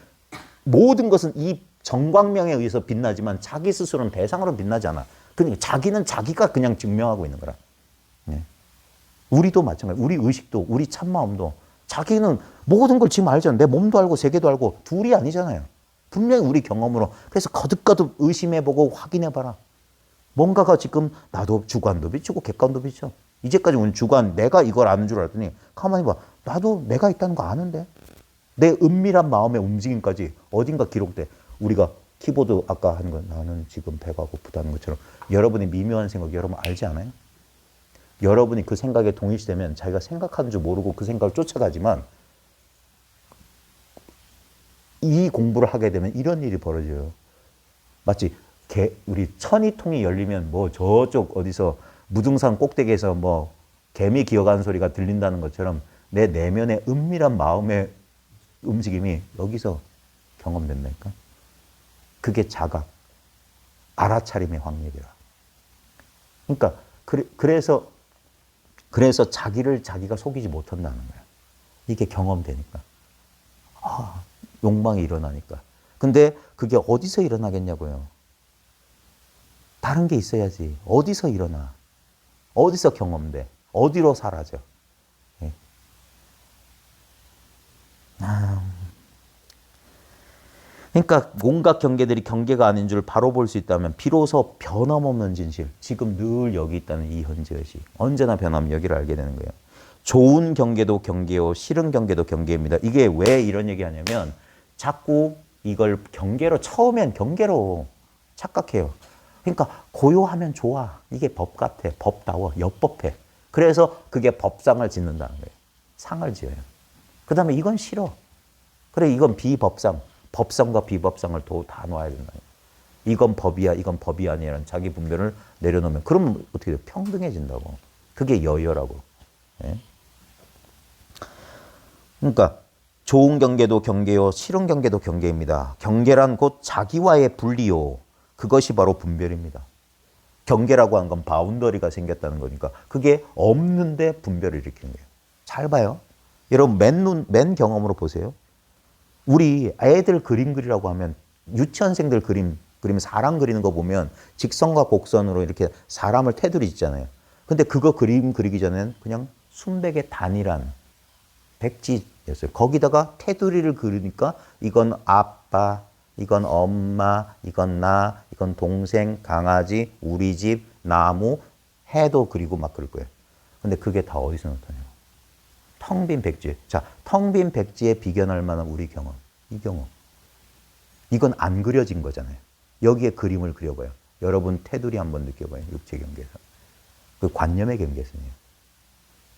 모든 것은 이 정광명에 의해서 빛나지만 자기 스스로는 대상으로 빛나지 않아. 그러니까 자기는 자기가 그냥 증명하고 있는 거라. 우리도 마찬가지. 우리 의식도, 우리 참마음도 자기는 모든 걸 지금 알잖아. 내 몸도 알고 세계도 알고 둘이 아니잖아요. 분명히 우리 경험으로. 그래서 거듭거듭 의심해보고 확인해봐라. 뭔가가 지금 나도 주관도 비추고 객관도 비춰. 이제까지 우리 주관, 내가 이걸 아는 줄 알았더니 가만히 봐. 나도 내가 있다는 거 아는데. 내 은밀한 마음의 움직임까지 어딘가 기록돼. 우리가 키보드 아까 한 거 나는 지금 배가 고프다는 것처럼 여러분의 미묘한 생각 여러분 알지 않아요? 여러분이 그 생각에 동일시되면 자기가 생각하는 줄 모르고 그 생각을 쫓아가지만 이 공부를 하게 되면 이런 일이 벌어져요. 마치 우리 천이통이 열리면 뭐 저쪽 어디서 무등산 꼭대기에서 뭐 개미 기어가는 소리가 들린다는 것처럼 내 내면의 은밀한 마음의 움직임이 여기서 경험된다니까. 그게 자각, 알아차림의 확률이라. 그러니까 그래서 자기를 자기가 속이지 못한다는 거야. 이게 경험되니까. 욕망이 일어나니까. 근데 그게 어디서 일어나겠냐고요. 다른 게 있어야지. 어디서 일어나? 어디서 경험돼? 어디로 사라져? 예. 그러니까 온갖 경계들이 경계가 아닌 줄 바로 볼 수 있다면 비로소 변함없는 진실. 지금 늘 여기 있다는 이 현재의식. 언제나 변함 여기를 알게 되는 거예요. 좋은 경계도 경계요. 싫은 경계도 경계입니다. 이게 왜 이런 얘기 하냐면 자꾸 이걸 처음엔 경계로 착각해요. 그러니까 고요하면 좋아. 이게 법 같아. 법다워. 엽법해. 그래서 그게 법상을 짓는다는 거예요. 상을 지어요. 그 다음에 이건 싫어. 그래 이건 비법상. 법상과 비법상을 다 놓아야 된다. 이건 법이야, 이건 법이 아니라는 자기 분별을 내려놓으면 그러면 어떻게 돼요? 평등해진다고. 그게 여여라고. 예? 그러니까 좋은 경계도 경계요, 싫은 경계도 경계입니다. 경계란 곧 자기와의 분리요. 그것이 바로 분별입니다. 경계라고 하는 건 바운더리가 생겼다는 거니까 그게 없는데 분별을 일으키는 거예요. 잘 봐요. 여러분 맨 경험으로 보세요. 우리 애들 그림 그리라고 하면 유치원생들 그림 사람 그리는 거 보면 직선과 곡선으로 이렇게 사람을 테두리잖아요. 근데 그거 그림 그리기 전에는 그냥 순백의 단일한 백지였어요. 거기다가 테두리를 그리니까 이건 아빠, 이건 엄마, 이건 나, 이건 동생, 강아지, 우리 집, 나무, 해도 그리고 막 그릴 거예요. 근데 그게 다 어디서 나타나요? 텅 빈 백지. 자, 텅 빈 백지에 비견할 만한 우리 경험. 이 경험. 이건 안 그려진 거잖아요. 여기에 그림을 그려봐요. 여러분 테두리 한번 느껴봐요. 육체 경계선. 그 관념의 경계선이에요.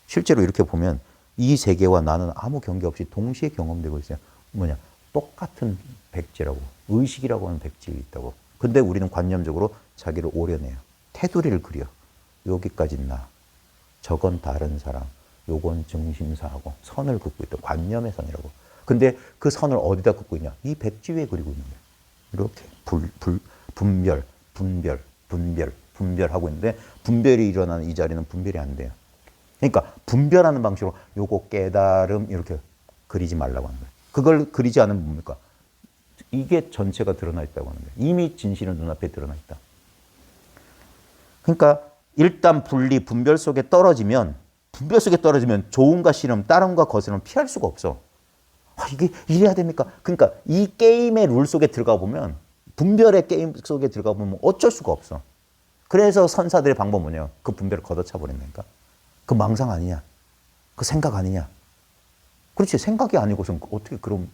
실제로 이렇게 보면 이 세계와 나는 아무 경계 없이 동시에 경험되고 있어요. 뭐냐? 똑같은 백지라고. 의식이라고 하는 백지가 있다고. 근데 우리는 관념적으로 자기를 오려내요. 테두리를 그려. 여기까지 나. 저건 다른 사람. 요건 중심사하고 선을 긋고 있다. 관념의 선이라고. 근데 그 선을 어디다 긋고 있냐? 이 백지 위에 그리고 있는 거예요. 이렇게 분별하고 있는데 분별이 일어나는 이 자리는 분별이 안 돼요. 그러니까 분별하는 방식으로 요거 깨달음 이렇게 그리지 말라고 하는 거예요. 그걸 그리지 않으면 뭡니까? 이게 전체가 드러나 있다고 하는 거예요. 이미 진실은 눈앞에 드러나 있다. 그러니까 일단 분리, 분별 속에 떨어지면 좋음과 싫음, 따름과 거스름을 피할 수가 없어. 아, 이게 이래야 됩니까? 그러니까 이 게임의 룰 속에 들어가 보면 분별의 게임 속에 들어가 보면 어쩔 수가 없어. 그래서 선사들의 방법은 뭐냐? 그 분별을 걷어차 버린다니까. 그 망상 아니냐? 그 생각 아니냐? 그렇지. 생각이 아니고선 어떻게 그럼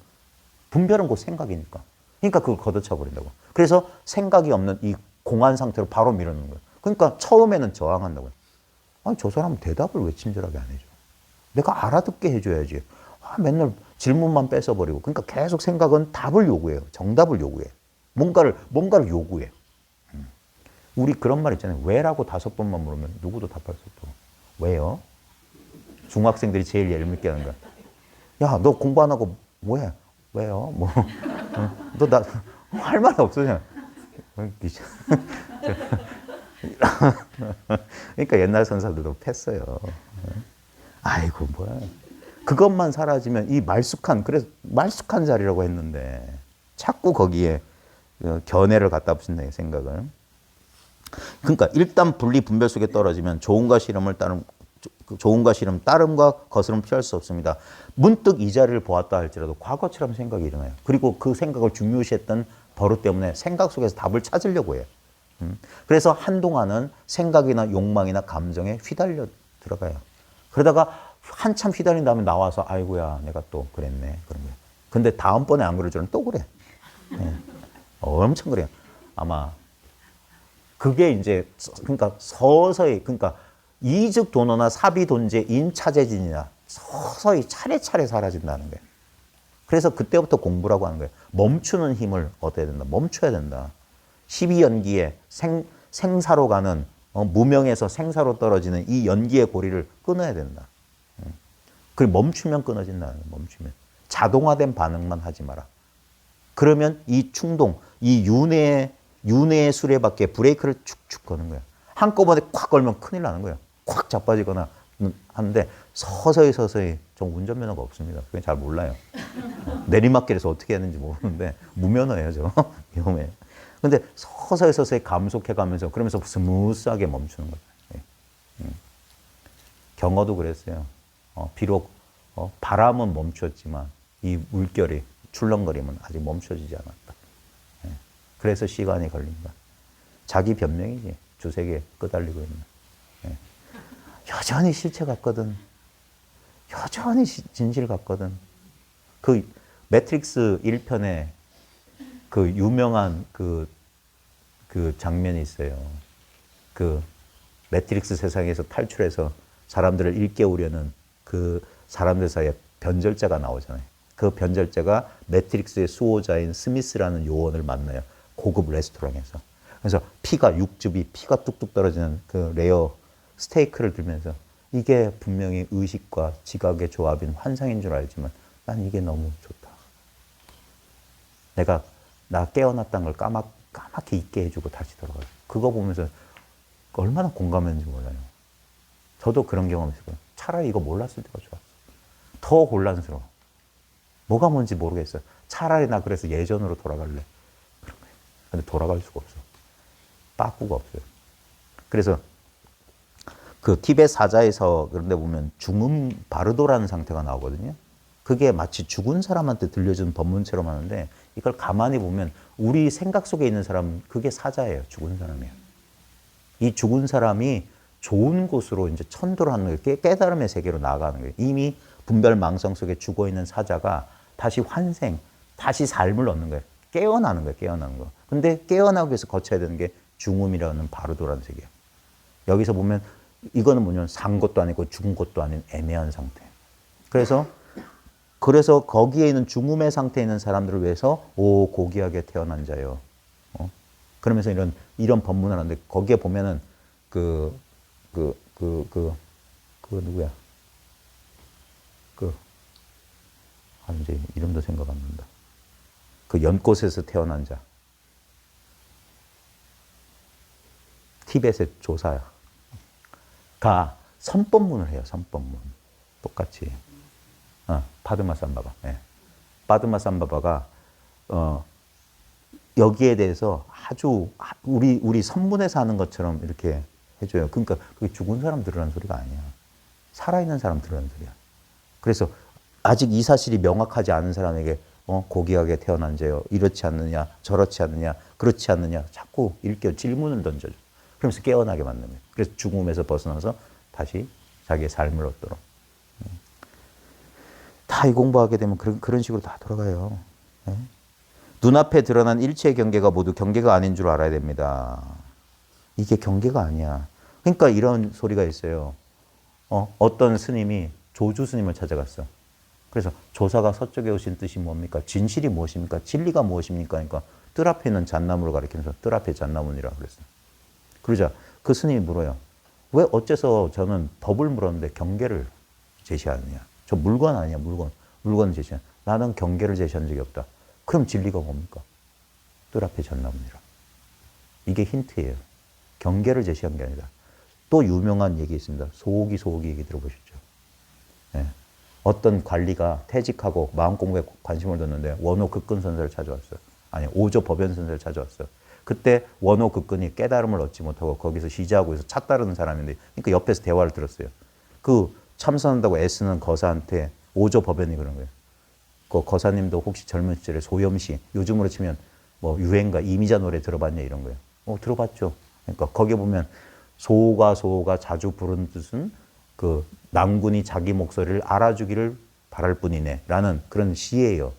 분별은 곧 생각이니까. 그러니까 그걸 걷어차 버린다고. 그래서 생각이 없는 이 공한 상태로 바로 밀어넣는 거예요. 그러니까 처음에는 저항한다고요. 아니, 저 사람은 대답을 왜 친절하게 안 해줘? 내가 알아듣게 해줘야지. 아, 맨날 질문만 뺏어버리고. 그러니까 계속 생각은 답을 요구해요. 정답을 요구해. 뭔가를 요구해. 우리 그런 말 있잖아요. 왜라고 5번만 물으면 누구도 답할 수 없다고. 왜요? 중학생들이 제일 얄밉게 하는 거야. 야, 너 공부 안 하고 뭐해? 왜요? 뭐, 너 할 말이 없으냐? 그러니까 옛날 선사들도 패어요. 아이고, 뭐야. 그것만 사라지면 이 그래서 말쑥한 자리라고 했는데 자꾸 거기에 견해를 갖다 붙인다, 생각을. 그러니까 일단 분리 분별 속에 떨어지면 좋음과 싫음, 따름과 거스름을 피할 수 없습니다. 문득 이 자리를 보았다 할지라도 과거처럼 생각이 일어나요. 그리고 그 생각을 중요시했던 버릇 때문에 생각 속에서 답을 찾으려고 해요. 그래서 한동안은 생각이나 욕망이나 감정에 휘달려 들어가요. 그러다가 한참 휘달린 다음에 나와서 아이고야 내가 또 그랬네. 그런 거예요. 근데 다음번에 안 그럴 줄은 또 그래. 네. 엄청 그래요. 아마 그게 이제 그러니까 서서히 그러니까 이즉 도노나 사비 돈제 인차재진이나 서서히 차례차례 사라진다는 거예요. 그래서 그때부터 공부라고 하는 거예요. 멈추는 힘을 얻어야 된다. 멈춰야 된다. 12연기에 생사로 가는 무명에서 생사로 떨어지는 이 연기의 고리를 끊어야 된다. 그리고 멈추면 끊어진다는 거예요. 멈추면. 자동화된 반응만 하지 마라. 그러면 이 충동, 이 윤회의 수레바퀴에 브레이크를 축축 거는 거예요. 한꺼번에 콱 걸면 큰일 나는 거예요. 콱 자빠지거나 하는데 서서히 좀 운전면허가 없습니다. 그게 잘 몰라요. 내리막길에서 어떻게 했는지 모르는데 무면허예요, 저. 위험해요. 근데 서서히 감속해가면서 그러면서 스무스하게 멈추는 거죠. 예. 경어도 그랬어요. 비록 바람은 멈췄지만 이 물결이 출렁거림은 아직 멈춰지지 않았다. 예. 그래서 시간이 걸린다. 자기 변명이지. 주색에 끄달리고 있는. 예. 여전히 실체 같거든. 여전히 진실 같거든. 그 매트릭스 1편에 그 유명한 그 장면이 있어요. 그 매트릭스 세상에서 탈출해서 사람들을 일깨우려는 그 사람들 사이에 변절자가 나오잖아요. 그 변절자가 매트릭스의 수호자인 스미스라는 요원을 만나요. 고급 레스토랑에서. 그래서 육즙이 피가 뚝뚝 떨어지는 그 레어 스테이크를 들면서 이게 분명히 의식과 지각의 조합인 환상인 줄 알지만 난 이게 너무 좋다. 나 깨어났다는 걸 까맣게 잊게 해주고 다시 돌아가요. 그거 보면서 얼마나 공감했는지 몰라요. 저도 그런 경험이 있어요. 차라리 이거 몰랐을 때가 좋았어. 더 곤란스러워. 뭐가 뭔지 모르겠어요. 차라리 나 그래서 예전으로 돌아갈래. 그런 거예요. 근데 돌아갈 수가 없어. 빠꾸가 없어요. 그래서 그 티베트 사자에서 그런데 보면 중음 바르도라는 상태가 나오거든요. 그게 마치 죽은 사람한테 들려준 법문처럼 하는데 이걸 가만히 보면 우리 생각 속에 있는 사람은 그게 사자예요. 죽은 사람이에요. 이 죽은 사람이 좋은 곳으로 이제 천도를 하는 거예요. 깨달음의 세계로 나아가는 거예요. 이미 분별 망상 속에 죽어 있는 사자가 다시 환생, 다시 삶을 얻는 거예요. 깨어나는 거예요. 깨어나는 거. 근데 깨어나기 위해서 거쳐야 되는 게 중음이라는 바로 도란색이에요. 여기서 보면 이거는 뭐냐면 산 것도 아니고 죽은 것도 아닌 애매한 상태. 그래서 거기에 있는 중음의 상태에 있는 사람들을 위해서 오 고귀하게 태어난 자요. 그러면서 이런 법문을 하는데 거기에 보면은 그 누구야? 이제 이름도 생각 안 난다. 그 연꽃에서 태어난 자. 티벳의 조사야. 가 선법문을 해요. 선법문. 똑같이. 파드마삼바바. 네. 파드마삼바바가 여기에 대해서 아주 우리 선문에서 하는 것처럼 이렇게 해줘요. 그러니까 그게 죽은 사람 들으라는 소리가 아니야. 살아있는 사람 들으라는 소리야. 그래서 아직 이 사실이 명확하지 않은 사람에게 고귀하게 태어난 자요. 이렇지 않느냐, 저렇지 않느냐, 그렇지 않느냐 자꾸 이렇게 질문을 던져줘. 그러면서 깨어나게 만드는 거예요. 그래서 죽음에서 벗어나서 다시 자기의 삶을 얻도록. 다 이 공부하게 되면 그런 식으로 다 돌아가요. 네? 눈앞에 드러난 일체의 경계가 모두 경계가 아닌 줄 알아야 됩니다. 이게 경계가 아니야. 그러니까 이런 소리가 있어요. 어떤 스님이 조주 스님을 찾아갔어. 그래서 조사가 서쪽에 오신 뜻이 뭡니까? 진실이 무엇입니까? 진리가 무엇입니까? 그러니까 뜰 앞에 있는 잣나무를 가리키면서 뜰 앞에 잣나무니라 그랬어요. 그러자 그 스님이 물어요. 왜 어째서 저는 법을 물었는데 경계를 제시하느냐? 저 물건 아니야, 물건. 물건 제시하. 나는 경계를 제시한 적이 없다. 그럼 진리가 뭡니까? 뜰 앞에 잣나무니라. 이게 힌트예요. 경계를 제시한 게 아니다. 또 유명한 얘기 있습니다. 소호기 얘기 들어보셨죠? 네. 어떤 관리가 퇴직하고 마음 공부에 관심을 뒀는데 원호 극근 선사를 찾아왔어요. 아니, 오조 법연 선사를 찾아왔어요. 그때 원호 극근이 깨달음을 얻지 못하고 거기서 시자하고 해서 차 따르는 사람인데, 그러니까 옆에서 대화를 들었어요. 그 참선한다고 애쓰는 거사한테 오조 법연이 그런 거예요. 그 거사님도 혹시 젊은 시절에 소염시, 요즘으로 치면 뭐 유행가 이미자 노래 들어봤냐 이런 거예요. 들어봤죠. 그러니까 거기에 보면 소호가 자주 부르는 뜻은 그 남군이 자기 목소리를 알아주기를 바랄 뿐이네 라는 그런 시예요.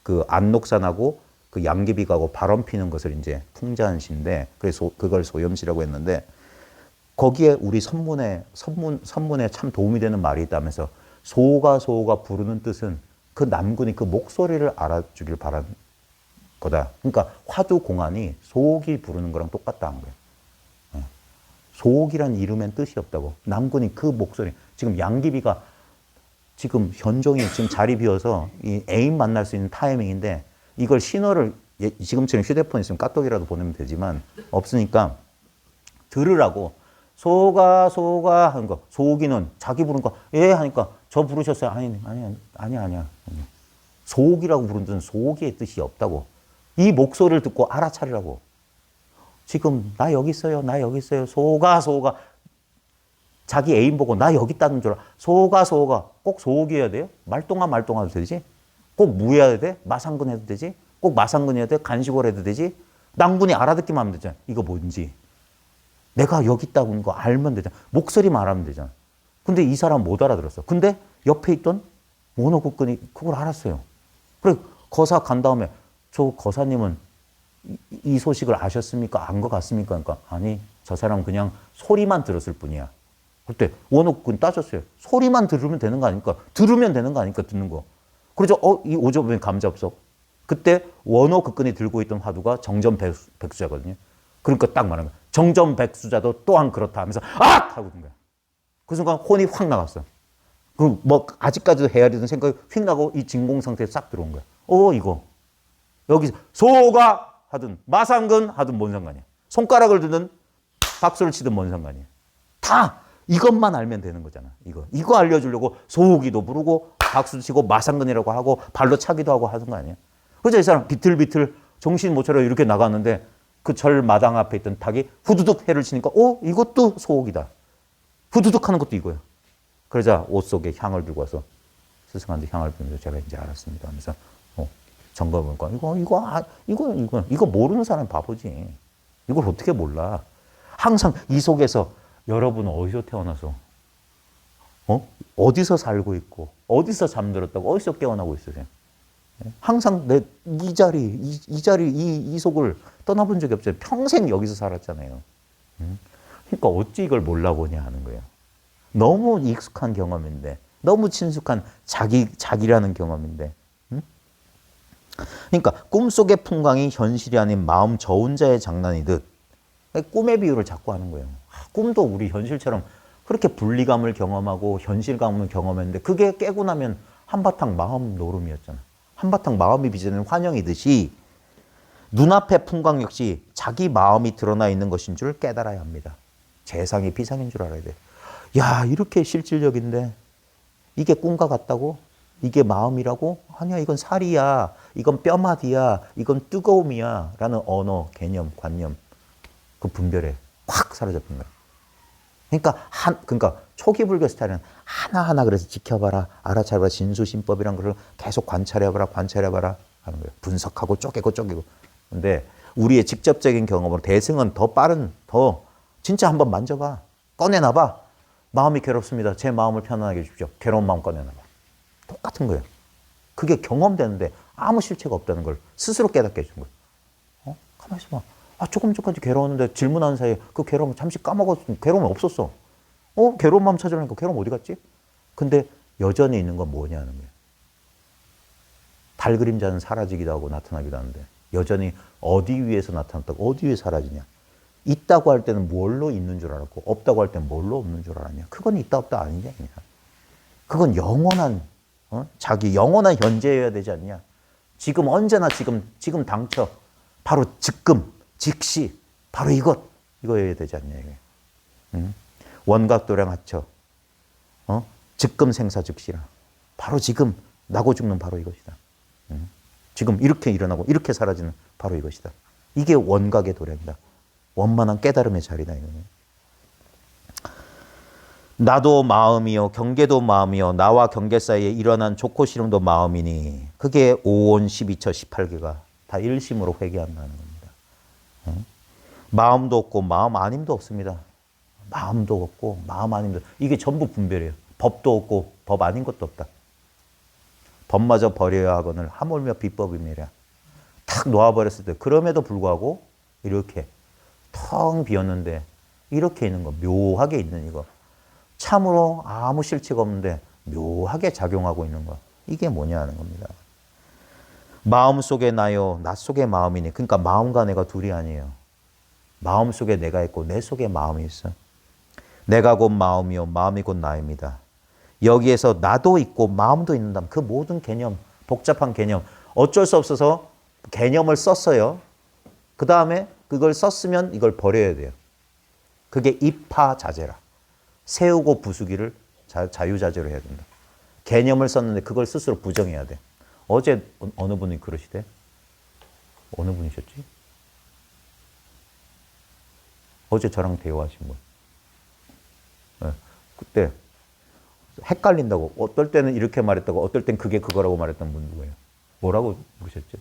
그 안녹산하고 그 양귀비가하고 바람 피는 것을 이제 풍자한 시인데, 그래서 그걸 소염시라고 했는데, 거기에 우리 선문에 참 도움이 되는 말이 있다면서, 소호가 부르는 뜻은 그 남군이 그 목소리를 알아주길 바란 거다. 그러니까 화두 공안이 소호기 부르는 거랑 똑같다 한 거예요. 소호기란 이름엔 뜻이 없다고. 남군이 그 목소리. 지금 양귀비가 지금 현종이 지금 자리 비어서 이 애인 만날 수 있는 타이밍인데, 이걸 신호를 지금처럼 휴대폰 있으면 까똑이라도 보내면 되지만 없으니까 들으라고 소가 하는 거. 소기는 자기 부른 거. 예 하니까 저 부르셨어요. 아니야. 소기라고 부른 뜻은 소기의 뜻이 없다고. 이 목소리를 듣고 알아차리라고. 지금 나 여기 있어요. 소가 자기 애인 보고 나 여기 있다는 줄 알아. 소가 꼭 소기해야 돼요? 말동아도 되지? 꼭 무해야 돼? 마상근 해도 되지? 꼭 마상근 해야 돼? 간식을 해도 되지? 남군이 알아듣기만 하면 되잖아. 이거 뭔지. 내가 여기 있다고 하는 거 알면 되잖아. 목소리만 알아면 되잖아. 근데 이 사람 못 알아들었어. 근데 옆에 있던 원호국근이 그걸 알았어요. 그래, 거사 간 다음에 저 거사님은 이 소식을 아셨습니까? 안 것 같습니까? 그러니까 아니, 저 사람 그냥 소리만 들었을 뿐이야. 그때 원호국근이 따졌어요. 소리만 들으면 되는 거 아닙니까? 들으면 되는 거 아닙니까? 듣는 거. 그러죠. 이 오조범이 감잡석. 그때 원호극근이 들고 있던 화두가 정전백수자거든요. 그러니까 딱 말하는 거야. 정전백수자도 또한 그렇다 하면서 하고 든 거야. 그 순간 혼이 확 나갔어. 그 뭐 아직까지도 헤아리던 생각이 휙 나고 이 진공 상태에 싹 들어온 거야. 이거 여기 소가 하든 마상근 하든 뭔 상관이야. 손가락을 드든 박수를 치든 뭔 상관이야. 다 이것만 알면 되는 거잖아. 이거 알려주려고 소호기도 부르고 박수 치고 마상근이라고 하고 발로 차기도 하고 하는 거 아니야. 그래서 이 사람 비틀비틀 정신 못 차려 이렇게 나갔는데 그 절 마당 앞에 있던 닭이 후두둑 해를 치니까 이것도 소호기다. 후두둑 하는 것도 이거야. 그러자 옷 속에 향을 들고 와서 스승한테 향을 피우면서 제가 이제 알았습니다 하면서 점검을 보니까 이거 모르는 사람 바보지. 이걸 어떻게 몰라. 항상 이 속에서 여러분은 어디서 태어나서 어디서 살고 있고 어디서 잠들었다고 어디서 깨어나고 있으세요. 항상 이 자리, 이 자리, 이 속을 떠나본 적이 없잖아요. 평생 여기서 살았잖아요. 그러니까 어찌 이걸 몰라보냐 하는 거예요. 너무 익숙한 경험인데, 너무 친숙한 자기라는 경험인데. 그러니까 꿈속의 풍광이 현실이 아닌 마음 저 혼자의 장난이듯 꿈의 비유를 자꾸 하는 거예요. 꿈도 우리 현실처럼 그렇게 분리감을 경험하고 현실감을 경험했는데 그게 깨고 나면 한바탕 마음 노름이었잖아. 한바탕 마음이 빚어낸 환영이듯이 눈앞의 풍광 역시 자기 마음이 드러나 있는 것인 줄 깨달아야 합니다. 재상이 비상인 줄 알아야 돼. 야, 이렇게 실질적인데 이게 꿈과 같다고? 이게 마음이라고? 아니야, 이건 살이야. 이건 뼈마디야. 이건 뜨거움이야. 라는 언어, 개념, 관념, 그 분별에 확 사라져버린 거야. 그러니까 초기 불교 스타일은 하나하나 그래서 지켜봐라, 알아차려봐라, 진수신법이란 걸 계속 관찰해봐라 하는 거예요. 분석하고 쪼개고. 근데 우리의 직접적인 경험으로 대승은 더 빠른, 진짜 한번 만져봐. 꺼내놔봐. 마음이 괴롭습니다. 제 마음을 편안하게 해주십시오. 괴로운 마음 꺼내놔봐. 똑같은 거예요. 그게 경험되는데 아무 실체가 없다는 걸 스스로 깨닫게 해준 거예요. 가만히 있어봐. 조금 전까지 괴로웠는데 질문하는 사이에 그 괴로움 잠시 까먹었으면 괴로움이 없었어. 괴로운 마음 찾으려니까 괴로움 어디 갔지? 근데 여전히 있는 건 뭐냐는 거예요. 달 그림자는 사라지기도 하고 나타나기도 하는데 여전히 어디 위에서 나타났다고 어디 위에 사라지냐. 있다고 할 때는 뭘로 있는 줄 알았고 없다고 할 때는 뭘로 없는 줄 알았냐. 그건 있다 없다 아니냐. 그건 영원한 자기 영원한 현재여야 되지 않냐. 지금 언제나 지금 당처 바로 지금 즉시 바로 이거여야 되지 않냐. 원각도량 하처 즉금 생사 즉시라. 바로 지금 나고 죽는 바로 이것이다. 지금 이렇게 일어나고 이렇게 사라지는 바로 이것이다. 이게 원각의 도량이다. 원만한 깨달음의 자리다. 이거는. 나도 마음이요 경계도 마음이요 나와 경계 사이에 일어난 좋고 싫음도 마음이니 그게 5온 12처 18개가 다 일심으로 회개한다는 겁니다. 마음도 없고 마음 아님도 없습니다. 마음도 없고 마음 아님도 이게 전부 분별이에요. 법도 없고 법 아닌 것도 없다. 법마저 버려야 하거늘 하물며 비법임이라. 탁 놓아버렸을 때 그럼에도 불구하고 이렇게 텅 비었는데 이렇게 있는 거 묘하게 있는 이거 참으로 아무 실체가 없는데 묘하게 작용하고 있는 거 이게 뭐냐 하는 겁니다. 마음 속에 나요 나 속에 마음이니 그러니까 마음과 내가 둘이 아니에요. 마음 속에 내가 있고 내 속에 마음이 있어. 내가 곧 마음이요 마음이 곧 나입니다. 여기에서 나도 있고 마음도 있는다면 그 모든 개념 복잡한 개념 어쩔 수 없어서 개념을 썼어요. 그 다음에 그걸 썼으면 이걸 버려야 돼요. 그게 입하자재라. 세우고 부수기를 자유자재로 해야 된다. 개념을 썼는데 그걸 스스로 부정해야 돼. 어제 어느 분이 그러시대? 어느 분이셨지? 어제 저랑 대화하신 분. 네. 그때 헷갈린다고. 어떨 때는 이렇게 말했다고 어떨 땐 그게 그거라고 말했던 분 누구예요? 뭐라고 물으셨죠?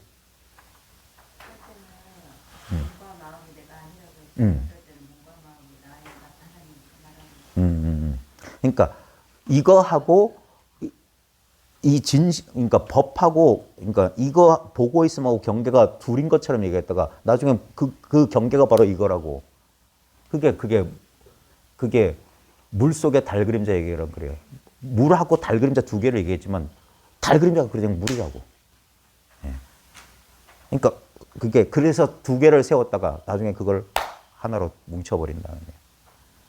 몸과 마음이 내가 아니라고 했을 때는 몸과 마음이 나의 나타나는 그러니까 이거하고 그러니까 법하고 그러니까 이거 보고 있음하고 경계가 둘인 것처럼 얘기했다가 나중에 그 경계가 바로 이거라고. 그게 물 속에 달 그림자 얘기란 그래요. 물하고 달 그림자 두 개를 얘기했지만 달 그림자가 그냥 물이라고. 예. 그러니까 그래서 두 개를 세웠다가 나중에 그걸 하나로 뭉쳐버린다는 거예요.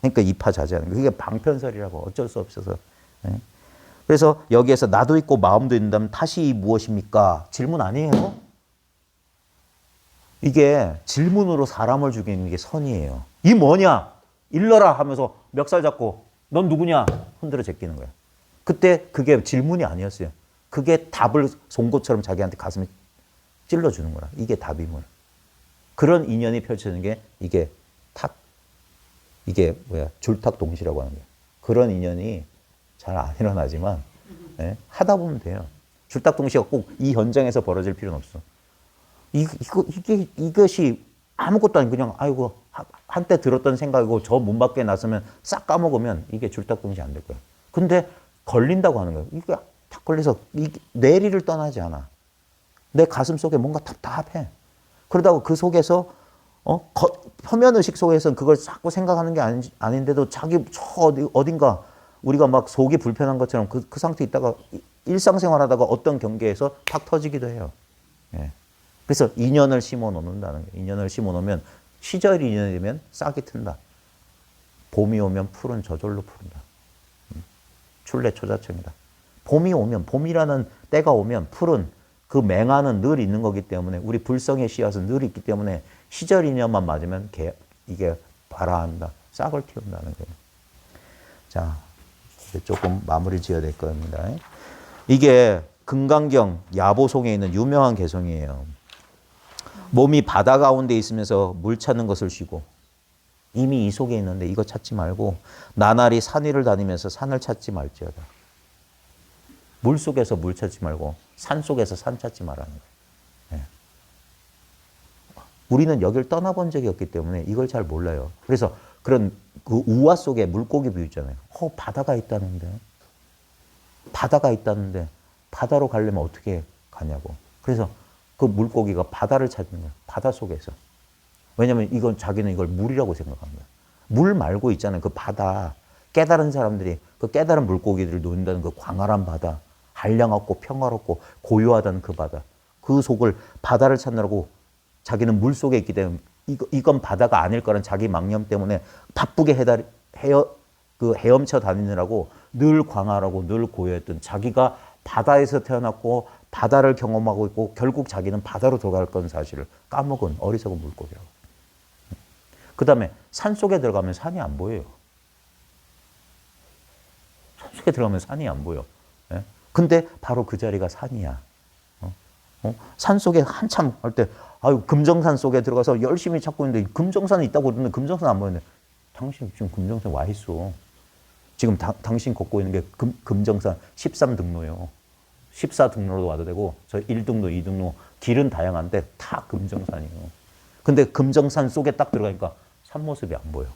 그러니까 이파자재하는 거예요. 그게 방편설이라고 어쩔 수 없어서. 예. 그래서 여기에서 나도 있고 마음도 있는다면 다시 무엇입니까? 질문 아니에요? 이게 질문으로 사람을 죽이는 게 선이에요. 이 뭐냐? 일러라 하면서 멱살 잡고 넌 누구냐? 흔들어 제끼는 거야. 그때 그게 질문이 아니었어요. 그게 답을 송곳처럼 자기한테 가슴에 찔러주는 거라. 이게 답이면. 그런 인연이 펼쳐지는 게 이게 줄탁동시라고 하는 거예요. 그런 인연이 잘 안 일어나지만 하다 보면 돼요. 줄탁동시가 꼭 이 현장에서 벌어질 필요는 없어. 이것이 아무것도 아니고 그냥 아이고 한때 들었던 생각이고 저 문 밖에 나서면 싹 까먹으면 이게 줄탁동시 안 될 거야. 근데 걸린다고 하는 거예요. 이게 탁 걸려서 내리를 떠나지 않아. 내 가슴 속에 뭔가 답답해. 그러다가 그 속에서 표면 의식 속에서는 그걸 자꾸 생각하는 게 아닌데도 자기 저 어딘가 우리가 막 속이 불편한 것처럼 그 상태에 있다가 일상생활 하다가 어떤 경계에서 탁 터지기도 해요. 예. 그래서 인연을 심어 놓는다는 거예요. 인연을 심어 놓으면 시절 인연이 되면 싹이 튼다. 봄이 오면 풀은 저절로 푸른다. 출래초자청이다. 봄이 오면, 봄이라는 때가 오면 풀은 그 맹아는 늘 있는 거기 때문에 우리 불성의 씨앗은 늘 있기 때문에 시절 인연만 맞으면 이게 발아한다. 싹을 틔운다는 거예요. 자, 이제 조금 마무리 지어야 될 겁니다. 이게 금강경 야보송에 있는 유명한 개성이에요. 몸이 바다 가운데 있으면서 물 찾는 것을 쉬고 이미 이 속에 있는데 이거 찾지 말고 나날이 산 위를 다니면서 산을 찾지 말지어다. 물 속에서 물 찾지 말고 산 속에서 산 찾지 말라는 거예요. 네. 우리는 여길 떠나본 적이 없기 때문에 이걸 잘 몰라요. 그래서 그런 그 우화 속에 물고기 비유 있잖아요. 바다가 있다는데. 바다가 있다는데 바다로 가려면 어떻게 가냐고. 그래서 그 물고기가 바다를 찾는 거예요. 바다 속에서. 왜냐면 이건 자기는 이걸 물이라고 생각한 거예요. 물 말고 있잖아요. 그 바다. 깨달은 사람들이 그 깨달은 물고기들을 노는다는 그 광활한 바다. 한량없고 평화롭고 고요하다는 그 바다. 그 속을 바다를 찾느라고 자기는 물 속에 있기 때문에 이건 바다가 아닐 거라는 자기 망념 때문에 바쁘게 헤엄쳐 다니느라고 늘 광활하고 늘 고요했던 자기가 바다에서 태어났고 바다를 경험하고 있고 결국 자기는 바다로 돌아갈 건 사실을 까먹은 어리석은 물고기라고. 그 다음에 산 속에 들어가면 산이 안 보여요. 산 속에 들어가면 산이 안 보여. 예? 근데 바로 그 자리가 산이야. 산 속에 한참 할 때, 아유, 금정산 속에 들어가서 열심히 찾고 있는데, 금정산이 있다고 그러는데, 금정산 안 보이는데, 당신 지금 금정산 와 있어. 지금 당신 걷고 있는 게 금정산 13등로예요. 14등로로 와도 되고, 저 1등로, 2등로, 길은 다양한데, 다 금정산이에요. 근데 금정산 속에 딱 들어가니까 산 모습이 안 보여.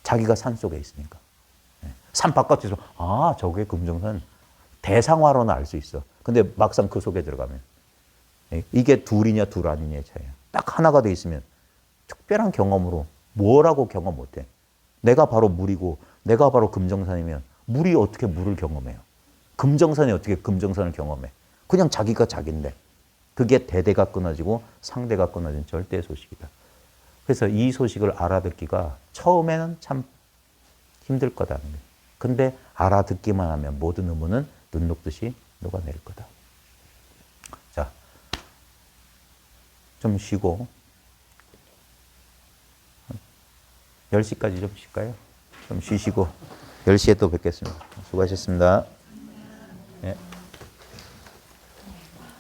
자기가 산 속에 있으니까. 산 바깥에서, 아, 저게 금정산. 대상화로는 알 수 있어. 근데 막상 그 속에 들어가면 이게 둘이냐 둘 아니냐의 차이야. 딱 하나가 돼 있으면 특별한 경험으로 뭐라고 경험 못해. 내가 바로 물이고 내가 바로 금정산이면 물이 어떻게 물을 경험해요. 금정산이 어떻게 금정산을 경험해. 그냥 자기가 자기인데 그게 대대가 끊어지고 상대가 끊어진 절대 소식이다. 그래서 이 소식을 알아듣기가 처음에는 참 힘들 거다. 근데 알아듣기만 하면 모든 의문은 눈 녹듯이 녹아내릴 거다. 자, 좀 쉬고 10시까지 좀 쉴까요? 좀 쉬시고 10시에 또 뵙겠습니다. 수고하셨습니다. 네.